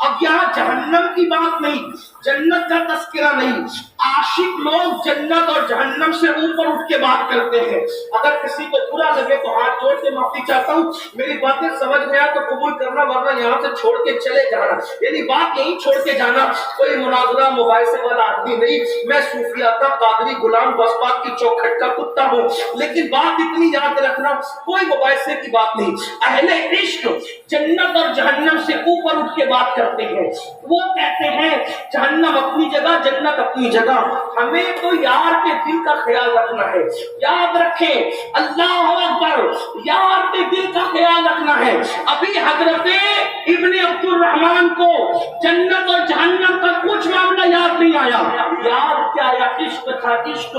اب یہاں جہنم کی بات نہیں, جنت کا تذکرہ نہیں. عاشق لوگ جنت اور جہنم سے اوپر اٹھ کے بات کرتے ہیں. اگر کسی کو برا لگے تو ہاتھ جوڑ کے معافی چاہتا ہوں, میری باتیں سمجھ میں آیا تو قبول کرنا, ورنہ یہاں سے چھوڑ کے چلے جانا. یعنی بات یہیں چھوڑ کے جانا. کوئی مناظرہ مباحثے والا آدمی نہیں, میں صوفیہ کا قادری غلام بس بات کی چوکھٹ کا کتا ہوں. لیکن بات اتنی یاد رکھنا, کوئی مباحثے کی بات نہیں. اہل عشق جنت اور جہنم سے اوپر اٹھ کے بات کرتے ہیں. وہ کہتے ہیں جہنم اپنی جگہ, جنت اپنی جگہ. ہمیں تو یار کے دل کا خیال رکھنا ہے. یاد رکھیں, اللہ اکبر, یار کے دل کا خیال رکھنا ہے. ابھی حضرت ابن عبد الرحمن کو جنت اور جہنم کا کچھ معاملہ یاد نہیں آیا. یاد کیا آیا؟ عشق تھا, عشق.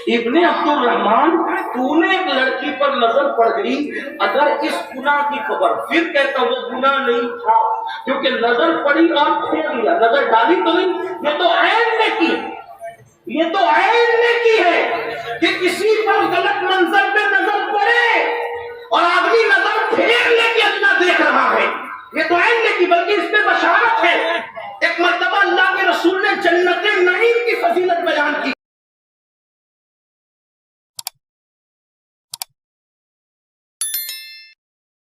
ابن عبد الرحمن تو نے ایک لڑکی پر نظر پڑ گئی, اگر اس گناہ کی خبر, پھر کہتا وہ گناہ نہیں تھا کیونکہ نظر پڑی اور پھیر لیا. نظر ڈالی تو نہیں, یہ تو عین نے کی, یہ تو عین نے کی ہے کہ کسی پر غلط منظر پہ نظر پڑے اور آدمی نظر پھیر لے کہ اللہ دیکھ رہا ہے. یہ تو عین نے کی, بلکہ اس پہ بشارت